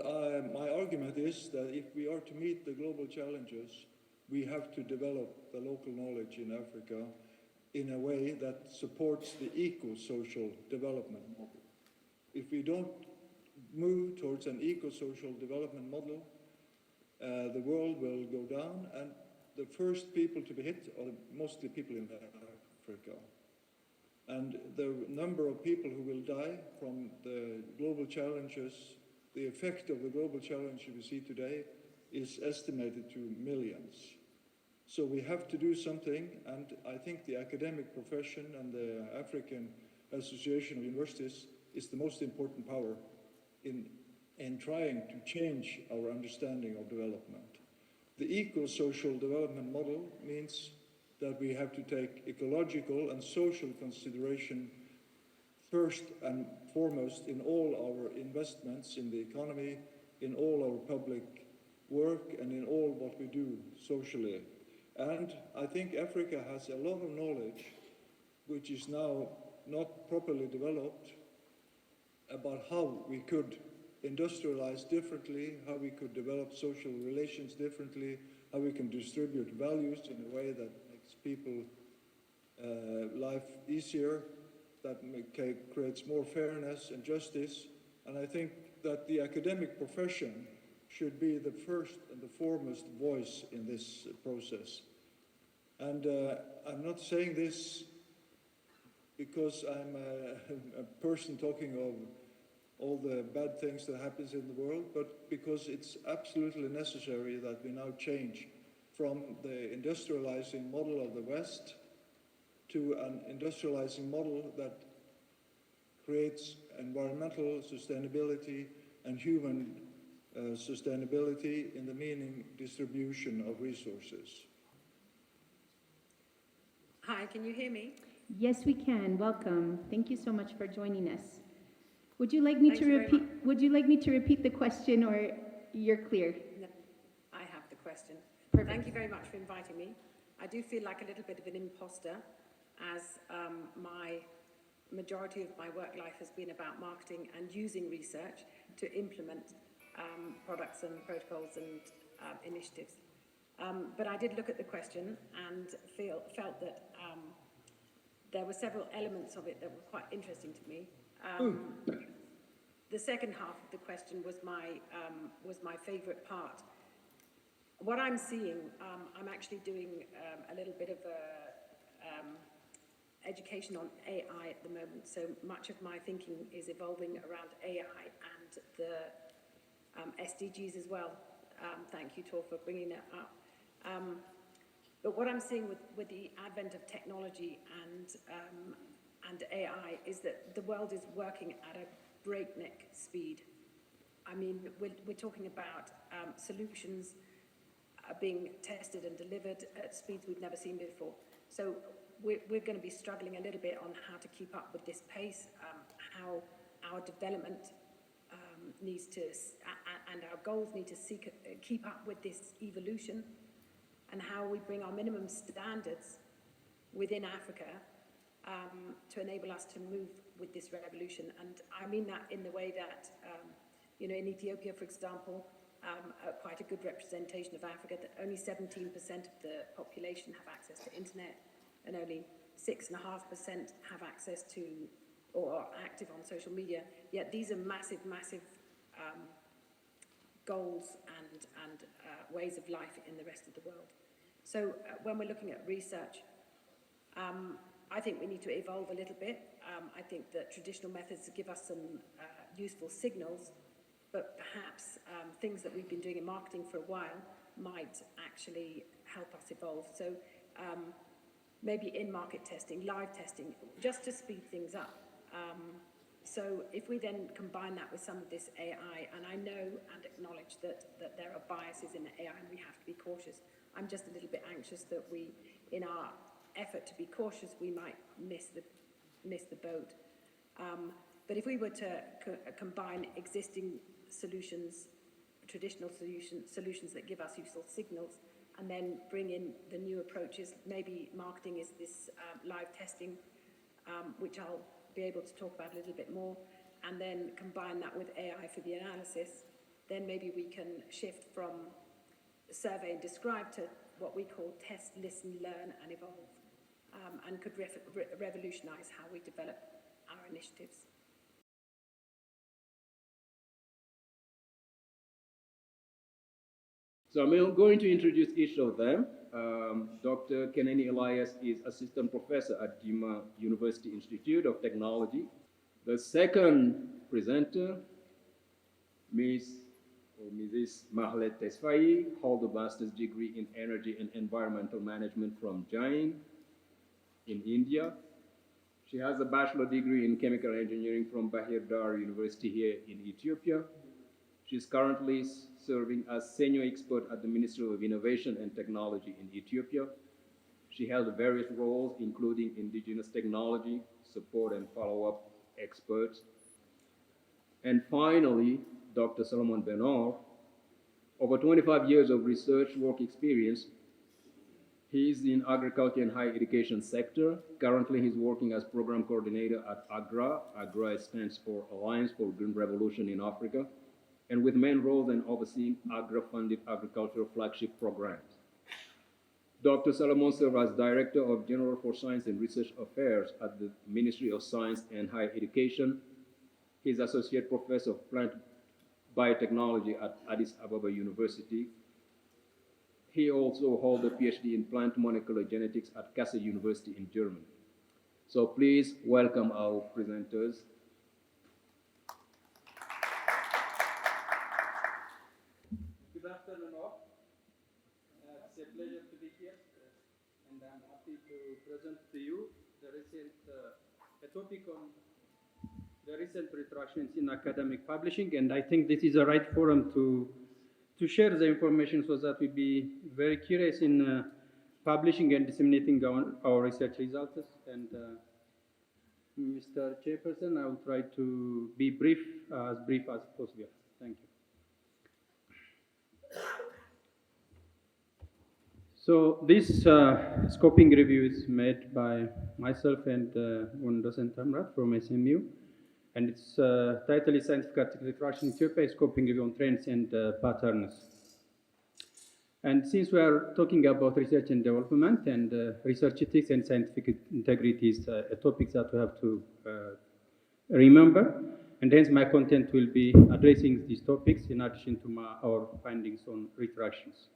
my argument is that if we are to meet the global challenges, we have to develop the local knowledge in Africa in a way that supports the eco-social development model. If we don't move towards an eco-social development model, the world will go down, and the first people to be hit are mostly people in Africa. And the number of people who will die from the global challenges, the effect of the global challenge we see today, is estimated to millions. So we have to do something, and I think the academic profession and the African Association of Universities is the most important power in trying to change our understanding of development. The eco-social development model means that we have to take ecological and social consideration first and foremost in all our investments in the economy, in all our public work, and in all what we do socially. And I think Africa has a lot of knowledge which is now not properly developed about how we could industrialize differently, how we could develop social relations differently, how we can distribute values in a way that makes people life easier, that creates more fairness and justice. And I think that the academic profession should be the first and the foremost voice in this process. And I'm not saying this because I'm a person talking of all the bad things that happens in the world, but because it's absolutely necessary that we now change from the industrializing model of the West to an industrializing model that creates environmental sustainability and human sustainability in the meaning distribution of resources. Hi, can you hear me? Yes, we can. Welcome. Thank you so much for joining us. Would you like me Thank to you very repeat? Would you like me to repeat the question, or you're clear? No, I have the question. Perfect. Thank you very much for inviting me. I do feel like a little bit of an imposter, as my majority of my work life has been about marketing and using research to implement products and protocols and initiatives. But I did look at the question and felt that there were several elements of it that were quite interesting to me. The second half of the question was my favourite part. What I'm seeing, I'm actually doing a little bit of education on AI at the moment. So much of my thinking is evolving around AI and the SDGs as well. Thank you, Tor, for bringing that up. But what I'm seeing with the advent of technology and AI is that the world is working at a breakneck speed. I mean, we're talking about solutions being tested and delivered at speeds we've never seen before. So we're going to be struggling a little bit on how to keep up with this pace, how our development needs to, and our goals need to keep up with this evolution, and how we bring our minimum standards within Africa to enable us to move with this revolution. And I mean that in the way that, in Ethiopia, for example, quite a good representation of Africa, that only 17% of the population have access to internet, and only 6.5% have access to or are active on social media. Yet these are massive, massive goals and ways of life in the rest of the world. So when we're looking at research, I think we need to evolve a little bit. I think that traditional methods give us some useful signals, but perhaps things that we've been doing in marketing for a while might actually help us evolve. So maybe in-market testing, live testing, just to speed things up. So if we then combine that with some of this AI, and I know and acknowledge that there are biases in the AI and we have to be cautious, I'm just a little bit anxious that we, in our effort to be cautious, we might miss the boat. But if we were to combine existing solutions, traditional solutions that give us useful signals, and then bring in the new approaches, maybe marketing is this live testing, which I'll be able to talk about a little bit more, and then combine that with AI for the analysis, then maybe we can shift from survey and describe to what we call test, listen, learn, and evolve, and could revolutionize how we develop our initiatives. So I'm going to introduce each of them. Dr. Keneni Elias is Assistant Professor at Jimma University Institute of Technology. The second presenter, Mrs. Mahlet Tesfaye, holds a master's degree in Energy and Environmental Management from Jain in India. She has a bachelor degree in Chemical Engineering from Bahir Dar University here in Ethiopia. She's currently serving as senior expert at the Ministry of Innovation and Technology in Ethiopia. She held various roles, including indigenous technology, support and follow-up expert. And finally, Dr. Solomon Benor, over 25 years of research work experience. He's in agriculture and higher education sector. Currently, he's working as program coordinator at AGRA. AGRA stands for Alliance for Green Revolution in Africa, and with main roles in overseeing AGRA-funded agricultural flagship programs. Dr. Solomon serves as Director of General for Science and Research Affairs at the Ministry of Science and Higher Education. He's Associate Professor of Plant Biotechnology at Addis Ababa University. He also holds a PhD in plant molecular genetics at Kassel University in Germany. So please welcome our presenters. Good afternoon all. It's a pleasure to be here, and I'm happy to present to you the recent a topic on the recent retractions in academic publishing, and I think this is the right forum to share the information so that we be very curious in publishing and disseminating our research results. And Mr. Chairperson, I will try to be brief as possible. Thank you. So this scoping review is made by myself and one docent Amrat from SMU, and its title is Scientific Article Retraction in Ethiopia, Scoping Review on Trends and Patterns. And since we are talking about research and development and research ethics and scientific integrity is a topic that we have to remember, and hence my content will be addressing these topics in addition to our findings on retractions.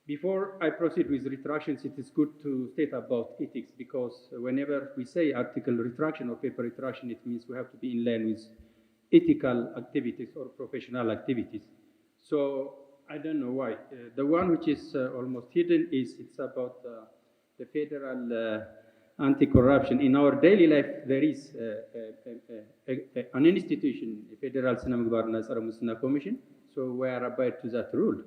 Before I proceed with retractions, it is good to state about ethics, because whenever we say article retraction or paper retraction, it means we have to be in line with ethical activities or professional activities. So I don't know why. The one which is almost hidden it's about the federal anti-corruption. In our daily life, there is an institution, the Federal Sinamagbarna Commission, so we are abide to that rule.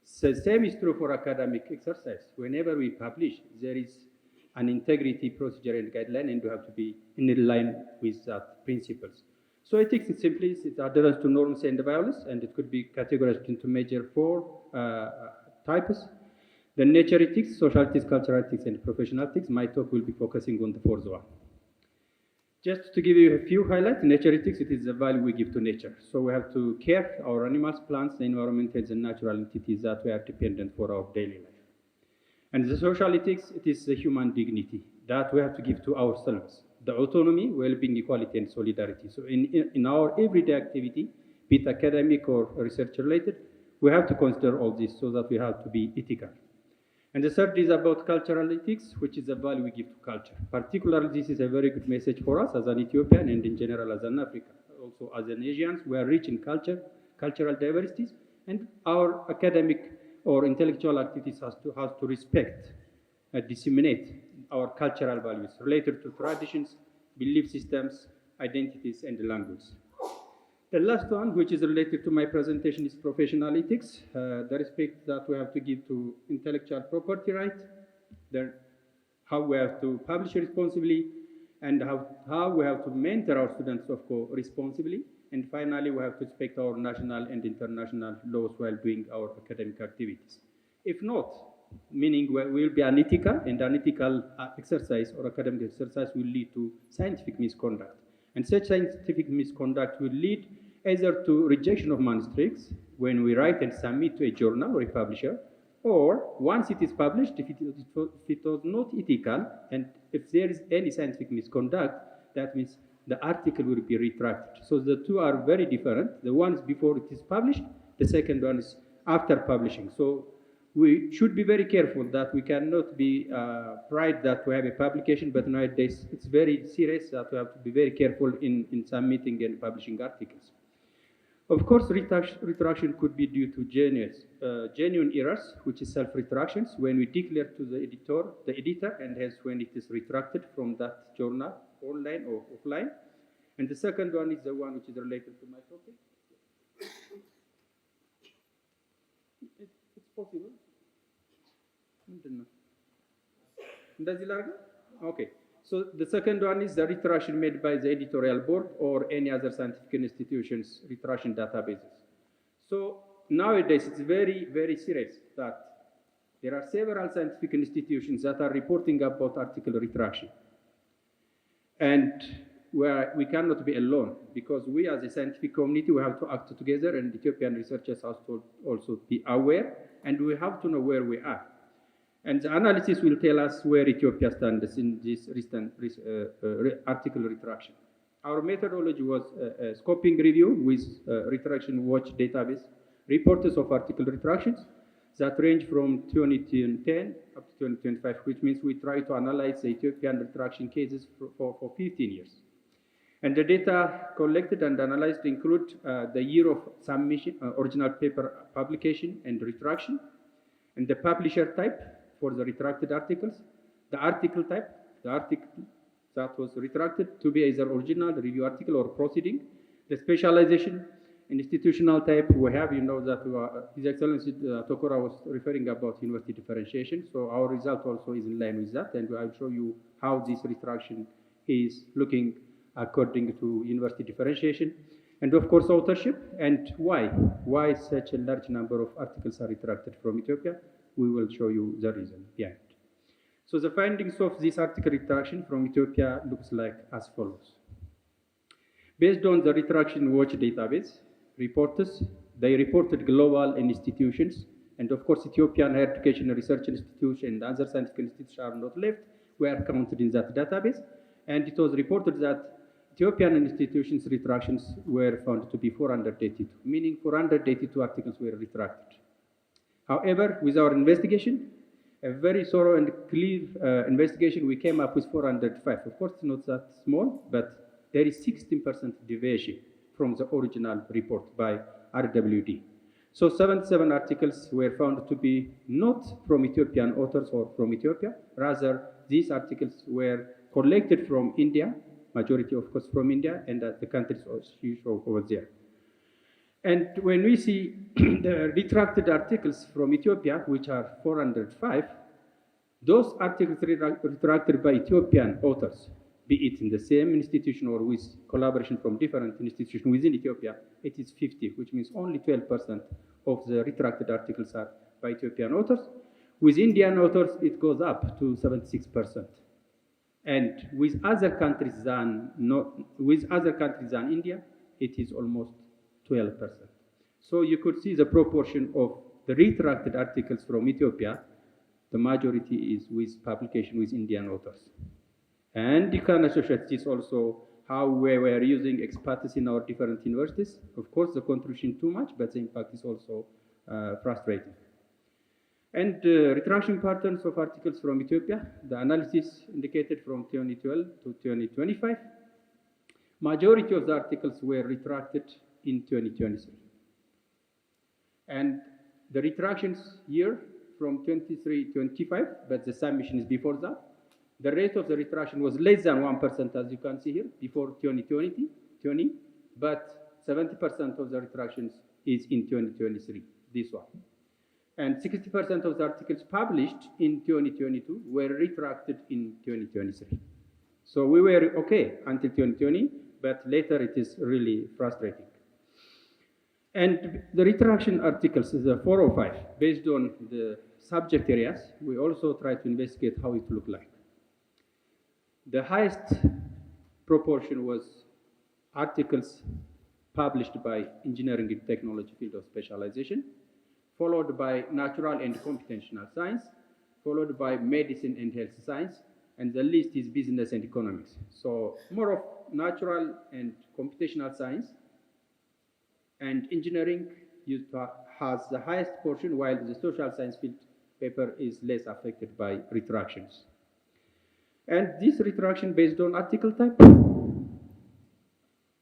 So same is true for academic exercise. Whenever we publish, there is an integrity procedure and guideline, and we have to be in line with that principles. So ethics is simply it adherence to norms and values, and it could be categorized into major four types. The nature ethics, social ethics, cultural ethics, and professional ethics. My talk will be focusing on the fourth one. Just to give you a few highlights, nature ethics, it is the value we give to nature. So we have to care our animals, plants, the environment, and natural entities that we are dependent for our daily life. And the social ethics, it is the human dignity that we have to give to ourselves. The autonomy, well-being, equality, and solidarity. So in our everyday activity, be it academic or research related, we have to consider all this so that we have to be ethical. And the third is about cultural ethics, which is the value we give to culture. Particularly, this is a very good message for us as an Ethiopian and in general as an African. Also as an Asians, we are rich in culture, cultural diversities, and our academic or intellectual activities has to respect and disseminate our cultural values related to traditions, belief systems, identities, and language. The last one, which is related to my presentation, is professional ethics, the respect that we have to give to intellectual property right, how we have to publish responsibly, and how we have to mentor our students, of course, responsibly. And finally, we have to respect our national and international laws while doing our academic activities. If not, meaning we will be unethical, and unethical exercise or academic exercise will lead to scientific misconduct. And such scientific misconduct will lead either to rejection of manuscripts when we write and submit to a journal or a publisher, or once it is published, if it was not ethical, and if there is any scientific misconduct, that means the article will be retracted. So the two are very different. The one is before it is published, the second one is after publishing. So we should be very careful that we cannot be proud that we have a publication, but nowadays it's very serious that we have to be very careful in submitting and publishing articles. Of course, retraction could be due to genuine errors, which is self-retractions, when we declare to the editor, and hence when it is retracted from that journal, online or offline. And the second one is the one which is related to my topic. It's possible. Okay. So the second one is the retraction made by the editorial board or any other scientific institution's retraction databases. So nowadays it's very, very serious that there are several scientific institutions that are reporting about article retraction. And we cannot be alone, because we as a scientific community, we have to act together, and Ethiopian researchers have to also be aware, and we have to know where we are. And the analysis will tell us where Ethiopia stands in this recent article retraction. Our methodology was a scoping review with retraction watch database, reports of article retractions that range from 2010 up to 2025, which means we try to analyze the Ethiopian retraction cases for 15 years. And the data collected and analyzed include the year of submission, original paper publication and retraction, and the publisher type for the retracted articles, the article type, the article that was retracted to be either original, review article, or proceeding. The specialization, institutional type, we have, you know, that His Excellency Tokora was referring about university differentiation. So our result also is in line with that, and I'll show you how this retraction is looking according to university differentiation. And of course, authorship and why. Why such a large number of articles are retracted from Ethiopia? We will show you the reason behind. So the findings of this article retraction from Ethiopia looks like as follows. Based on the Retraction Watch database, reporters, they reported global institutions, and of course Ethiopian Higher Education Research Institute and other scientific institutes are not left, were counted in that database, and it was reported that Ethiopian institutions' retractions were found to be 482, meaning 482 articles were retracted. However, with our investigation, a very thorough and clear investigation, we came up with 405. Of course, it's not that small, but there is 16% deviation from the original report by RWD. So 77 articles were found to be not from Ethiopian authors or from Ethiopia. Rather, these articles were collected from India, majority of course from India, and the countries also over there. And when we see the retracted articles from Ethiopia, which are 405, those articles retracted by Ethiopian authors, be it in the same institution or with collaboration from different institutions within Ethiopia, it is 50, which means only 12% of the retracted articles are by Ethiopian authors. With Indian authors, it goes up to 76%. And with other countries than India, it is almost 12%. So you could see the proportion of the retracted articles from Ethiopia, the majority is with publication with Indian authors. And you can associate this also how we were using experts in our different universities. Of course, the contribution too much, but the impact is also frustrating. And retraction patterns of articles from Ethiopia, the analysis indicated from 2012 to 2025. Majority of the articles were retracted in 2023. And the retractions year from 23-25, but the submission is before that. The rate of the retraction was less than 1%, as you can see here, before 2020, but 70% of the retractions is in 2023, this one. And 60% of the articles published in 2022 were retracted in 2023. So we were okay until 2020, but later it is really frustrating. And the retraction articles is a 405, based on the subject areas. We also try to investigate how it looked like. The highest proportion was articles published by engineering and technology field of specialization, followed by natural and computational science, followed by medicine and health science, and the list is business and economics. So more of natural and computational science, and engineering has the highest portion, while the social science field paper is less affected by retractions. And this retraction based on article type,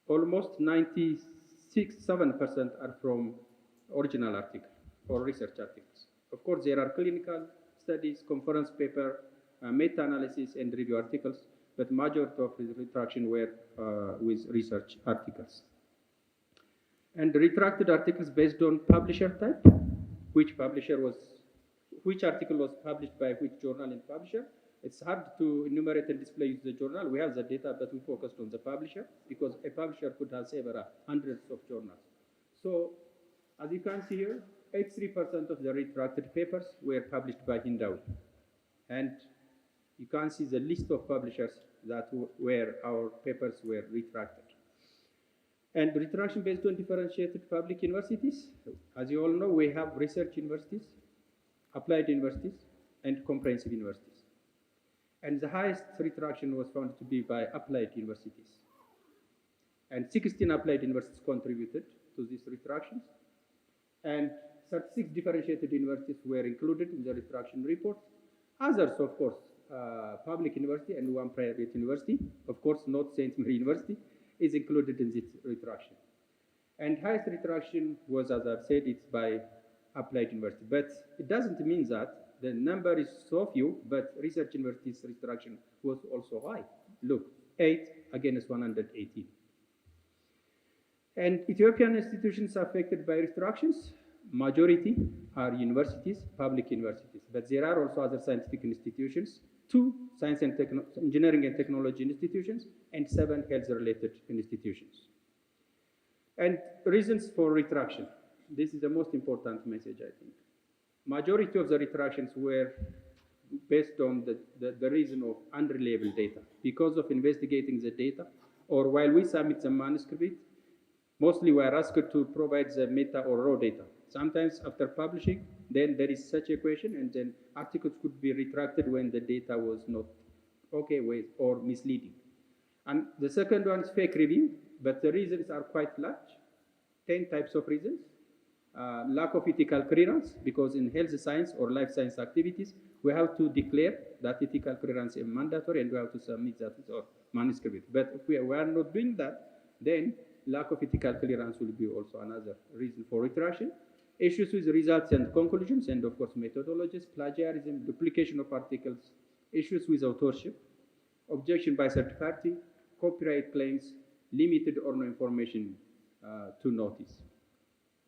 almost 96-7% are from original article or research articles. Of course, there are clinical studies, conference paper, meta-analysis, and review articles, but majority of the retraction were with research articles. And the retracted articles based on publisher type, which article was published by which journal and publisher. It's hard to enumerate and display the journal. We have the data, but we focused on the publisher because a publisher could have several hundreds of journals. So, as you can see here, 83% of the retracted papers were published by Hindawi. And you can see the list of publishers that where our papers were retracted. And retraction based on differentiated public universities. As you all know, we have research universities, applied universities, and comprehensive universities. And the highest retraction was found to be by applied universities. And 16 applied universities contributed to these retractions. And 36 differentiated universities were included in the retraction report. Others, of course, public university and one private university, of course, not St. Mary University, is included in this retraction. And highest retraction was, as I've said, it's by applied university. But it doesn't mean that the number is so few, but research universities retraction was also high. Look, 8 against 118. And Ethiopian institutions affected by restrictions, majority are universities, public universities, but there are also other scientific institutions, 2 science and engineering and technology institutions, and 7 health-related institutions. And reasons for retraction. This is the most important message, I think. Majority of the retractions were based on the reason of unreliable data. Because of investigating the data, or while we submit the manuscript, mostly we are asked to provide the meta or raw data. Sometimes after publishing, then there is such a question, and then articles could be retracted when the data was not okay with or misleading. And the second one is fake review, but the reasons are quite large, 10 types of reasons. Lack of ethical clearance, because in health science or life science activities, we have to declare that ethical clearance is mandatory and we have to submit that as our manuscript. But if we are not doing that, then lack of ethical clearance will be also another reason for retraction. Issues with results and conclusions, and of course methodologies, plagiarism, duplication of articles, issues with authorship, objection by third party, copyright claims, limited or no information to notice.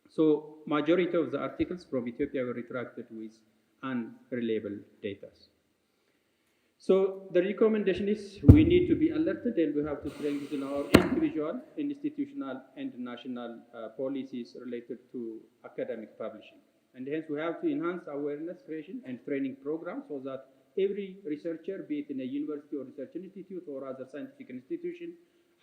So majority of the articles from Ethiopia were retracted with unreliable data. So the recommendation is we need to be alerted and we have to strengthen our individual, institutional, and national policies related to academic publishing. And hence we have to enhance awareness creation and training programs so that every researcher, be it in a university or research institute or other scientific institution,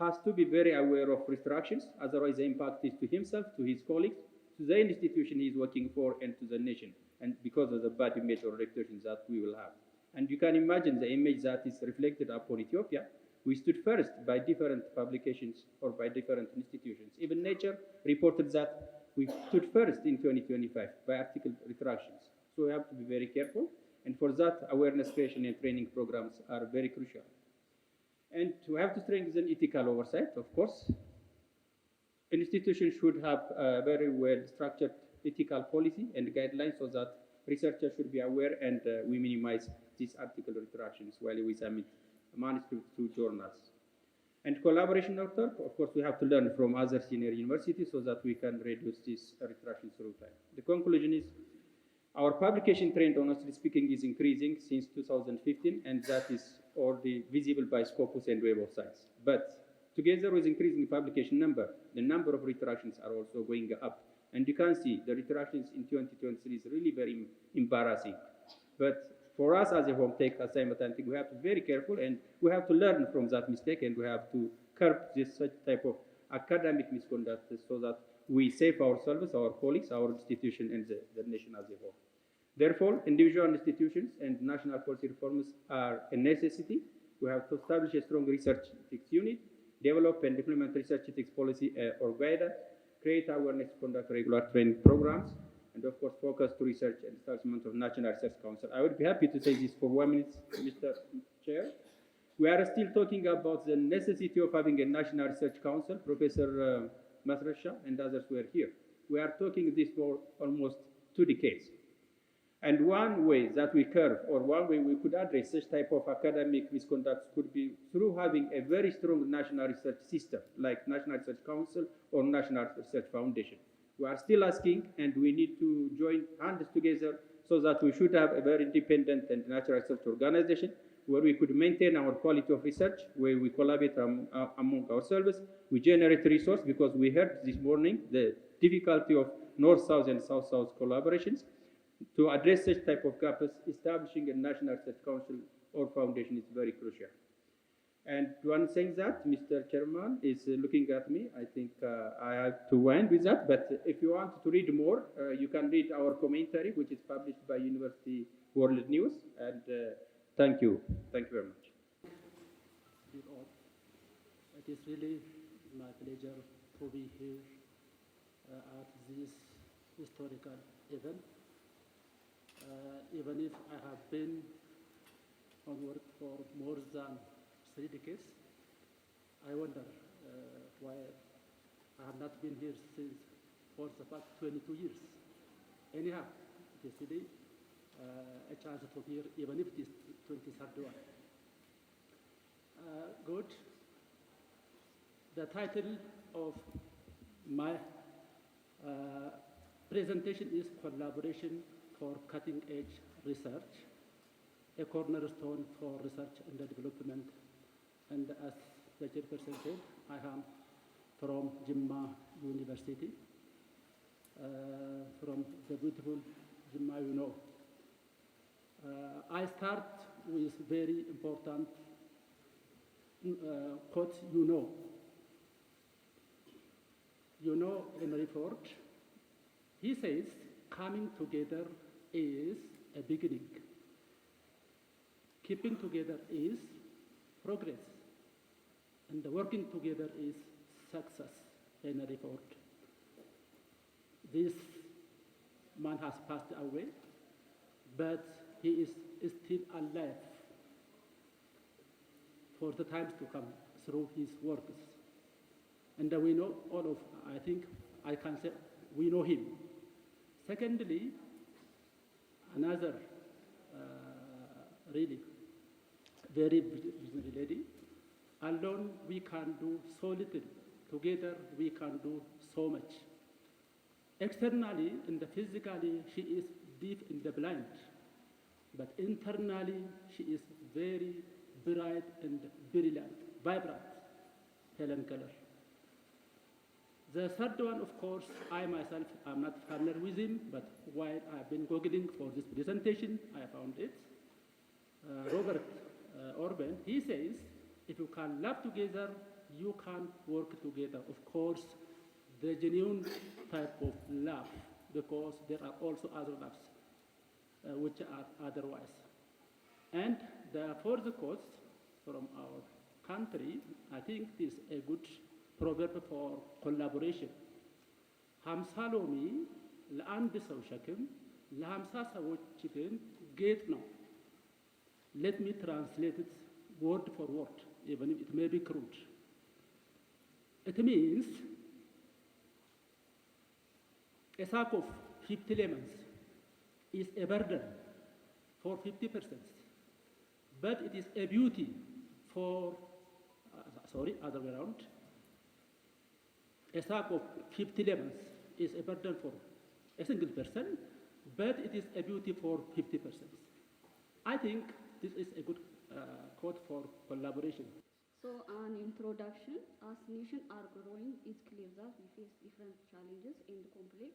has to be very aware of restrictions, otherwise the impact is to himself, to his colleagues, to the institution he is working for, and to the nation, and because of the bad image or reputation that we will have. And you can imagine the image that is reflected upon Ethiopia. We stood first by different publications or by different institutions. Even Nature reported that we stood first in 2025 by article retractions. So we have to be very careful. And for that, awareness creation and training programs are very crucial. And we have to strengthen ethical oversight, of course. Institutions should have a very well-structured ethical policy and guidelines so that researchers should be aware and we minimize these article retractions while we submit manuscripts to journals. And collaboration of course, we have to learn from other senior universities so that we can reduce these retractions through time. The conclusion is our publication trend, honestly speaking, is increasing since 2015, and that is already visible by Scopus and Web of Science. But together with increasing publication number, the number of retractions are also going up. And you can see the retractions in 2023 is really very embarrassing. But for us as a home tech assignment, I think we have to be very careful and we have to learn from that mistake and we have to curb this such type of academic misconduct so that we save ourselves, our colleagues, our institution, and the nation as a whole. Therefore, individual institutions and national policy reforms are a necessity. We have to establish a strong research ethics unit, develop and implement research ethics policy or guidance, create awareness, conduct regular training programs, and of course focus to research and establishment of National Research Council. I would be happy to say this for 1 minute, Mr. Chair. We are still talking about the necessity of having a National Research Council. Professor Masresha and others were here. We are talking this for almost 2 decades. And one way that we curb, or one way we could address such type of academic misconduct could be through having a very strong national research system, like National Research Council or National Research Foundation. We are still asking, and we need to join hands together so that we should have a very independent and national research organization where we could maintain our quality of research, where we collaborate among ourselves, we generate resource, because we heard this morning the difficulty of North-South and South-South collaborations. To address such type of gaps, establishing a National Research Council or foundation is very crucial. And one saying that, Mr. Chairman is looking at me. I think I have to wind with that, but if you want to read more, you can read our commentary, which is published by University World News, and thank you. Thank you very much. It is really my pleasure to be here at this historical event. Even if I have been on work for more than 3 decades, I wonder why I have not been here since for the past 22 years. Anyhow, it is really a chance to hear, even if it is 23rd one. Good. The title of my presentation is Collaboration for Cutting Edge Research, a cornerstone for research and development. And as the chairperson said, I am from Jimma University, from the beautiful Jimma, you know. I start with very important quote, you know. You know Henry Ford. He says, coming together is a beginning. Keeping together is progress. And working together is success, Henry Ford. This man has passed away, but he is still alive for the times to come through his works. And we know all of, I think I can say, we know him. Secondly, another really very visionary lady. Alone we can do so little. Together we can do so much. Externally and physically she is deep in the blind, but internally she is very bright and brilliant, vibrant, Helen Keller. The third one, of course, I myself am not familiar with him, but while I've been Googling for this presentation, I found it. Robert Orben, he says, if you can love together, you can work together. Of course, the genuine type of love, because there are also other loves which are otherwise. And the fourth quote from our country, I think is a good proverb for collaboration. ሀምሳ ሎሚ ለአንድ ሰው ሸክም ለሀምሳ ሰዎች ግን ጌጥ ነው። Let me translate it word for word, even if it may be crude. It means a sack of 50 lemons is a burden for 50 persons, but it is a beauty for, other way around. A sack of 50 lemons is a burden for a single person, but it is a beauty for 50 persons. I think this is a good quote for collaboration. So, an introduction. As nations are growing, it's clear that we face different challenges and complex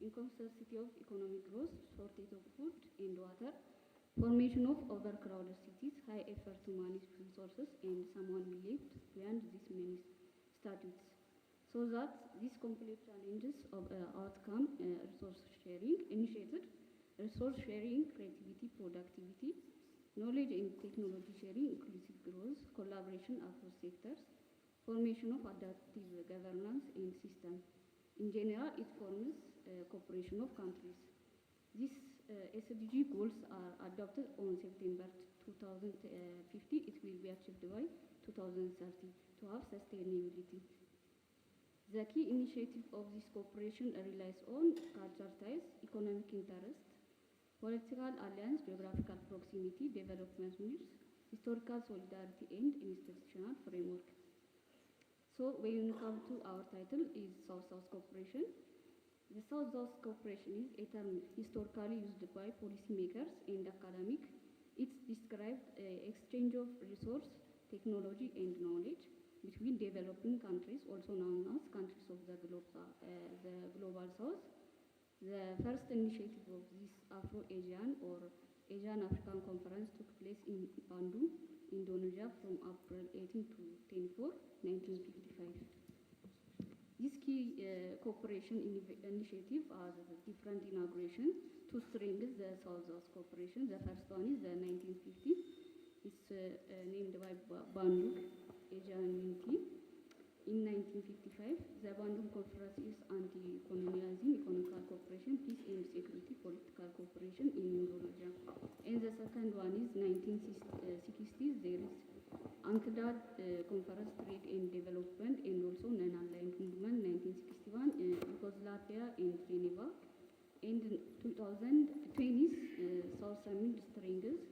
inconsistence of economic growth, shortage of food and water, formation of overcrowded cities, high effort to manage resources, and someone believed beyond these many statutes. So that these complex challenges of outcome resource sharing, initiated resource sharing, creativity, productivity, knowledge and technology sharing, inclusive growth, collaboration across sectors, formation of adaptive governance and system. In general, it forms cooperation of countries. These SDG goals are adopted on September 2050. It will be achieved by 2030 to have sustainability. The key initiative of this cooperation relies on cultural ties, economic interest, political alliance, geographical proximity, development needs, historical solidarity, and institutional framework. So when we come to our title is South-South Cooperation. The South-South Cooperation is a term historically used by policymakers and academics. It describes exchange of resource, technology, and knowledge between developing countries, also known as countries of the global south. The first initiative of this Afro-Asian or Asian African Conference took place in Bandung, Indonesia from April 18 to 24, 1955. This key cooperation initiative has different inaugurations to strengthen the South-South cooperation. The first one is the 1950. It's named by Bandung Asian Unity. In 1955, the Bandung Conference is anti-colonialism, economic cooperation, peace and security, political cooperation in Indonesia. And the second one is 1960s. There is UNCTAD Conference, Trade and Development, and also Non-Aligned Movement, 1961, Yugoslavia and Geneva. And 2020s, South Summit strengthens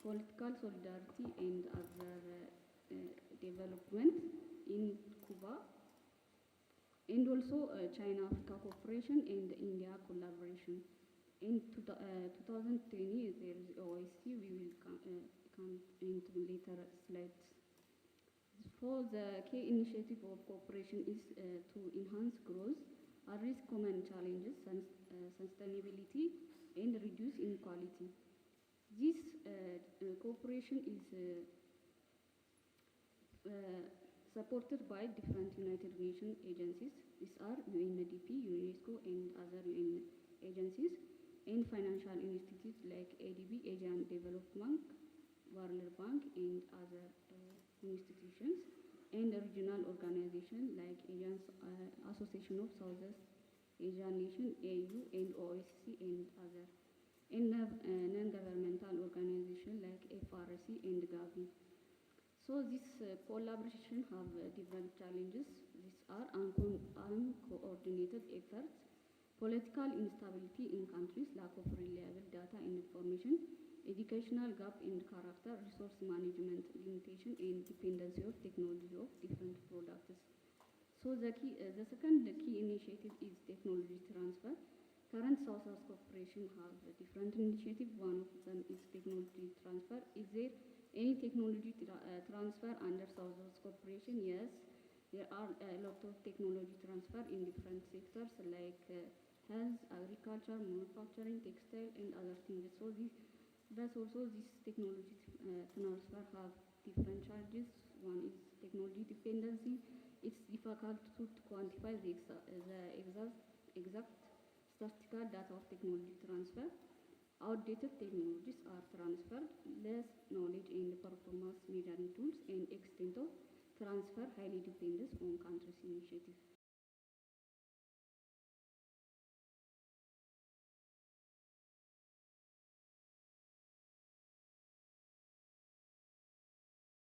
political solidarity and other development in Cuba, and also China-Africa cooperation and India collaboration. In 2020, there is OIC, we will come into later slides. For the key initiative of cooperation is to enhance growth, address common challenges, sustainability, and reduce inequality. This cooperation is supported by different United Nations agencies. These are UNDP, UNESCO, and other UN agencies, and financial institutes like ADB, Asian Development Bank, World Bank, and other institutions, and regional organizations like Asian Association of Southeast Asian Nation, AU, and OSCE, and other, and non-governmental organizations like FRC and Gavi. So this collaboration have different challenges. These are uncoordinated efforts, political instability in countries, lack of reliable data and information, educational gap in character, resource management limitation, and dependency of technology of different products. So the second key initiative is technology transfer. Current South-South cooperation have different initiatives. One of them is technology transfer. Is there any technology transfer under South-South cooperation? Yes, there are a lot of technology transfer in different sectors like health, agriculture, manufacturing, textile, and other things. So that's also this technology transfer have different charges. One is technology dependency. It's difficult to quantify the exact statistical data of technology transfer. Outdated technologies are transferred, less knowledge and performance measuring tools, and extent of transfer highly depends on countries' initiative.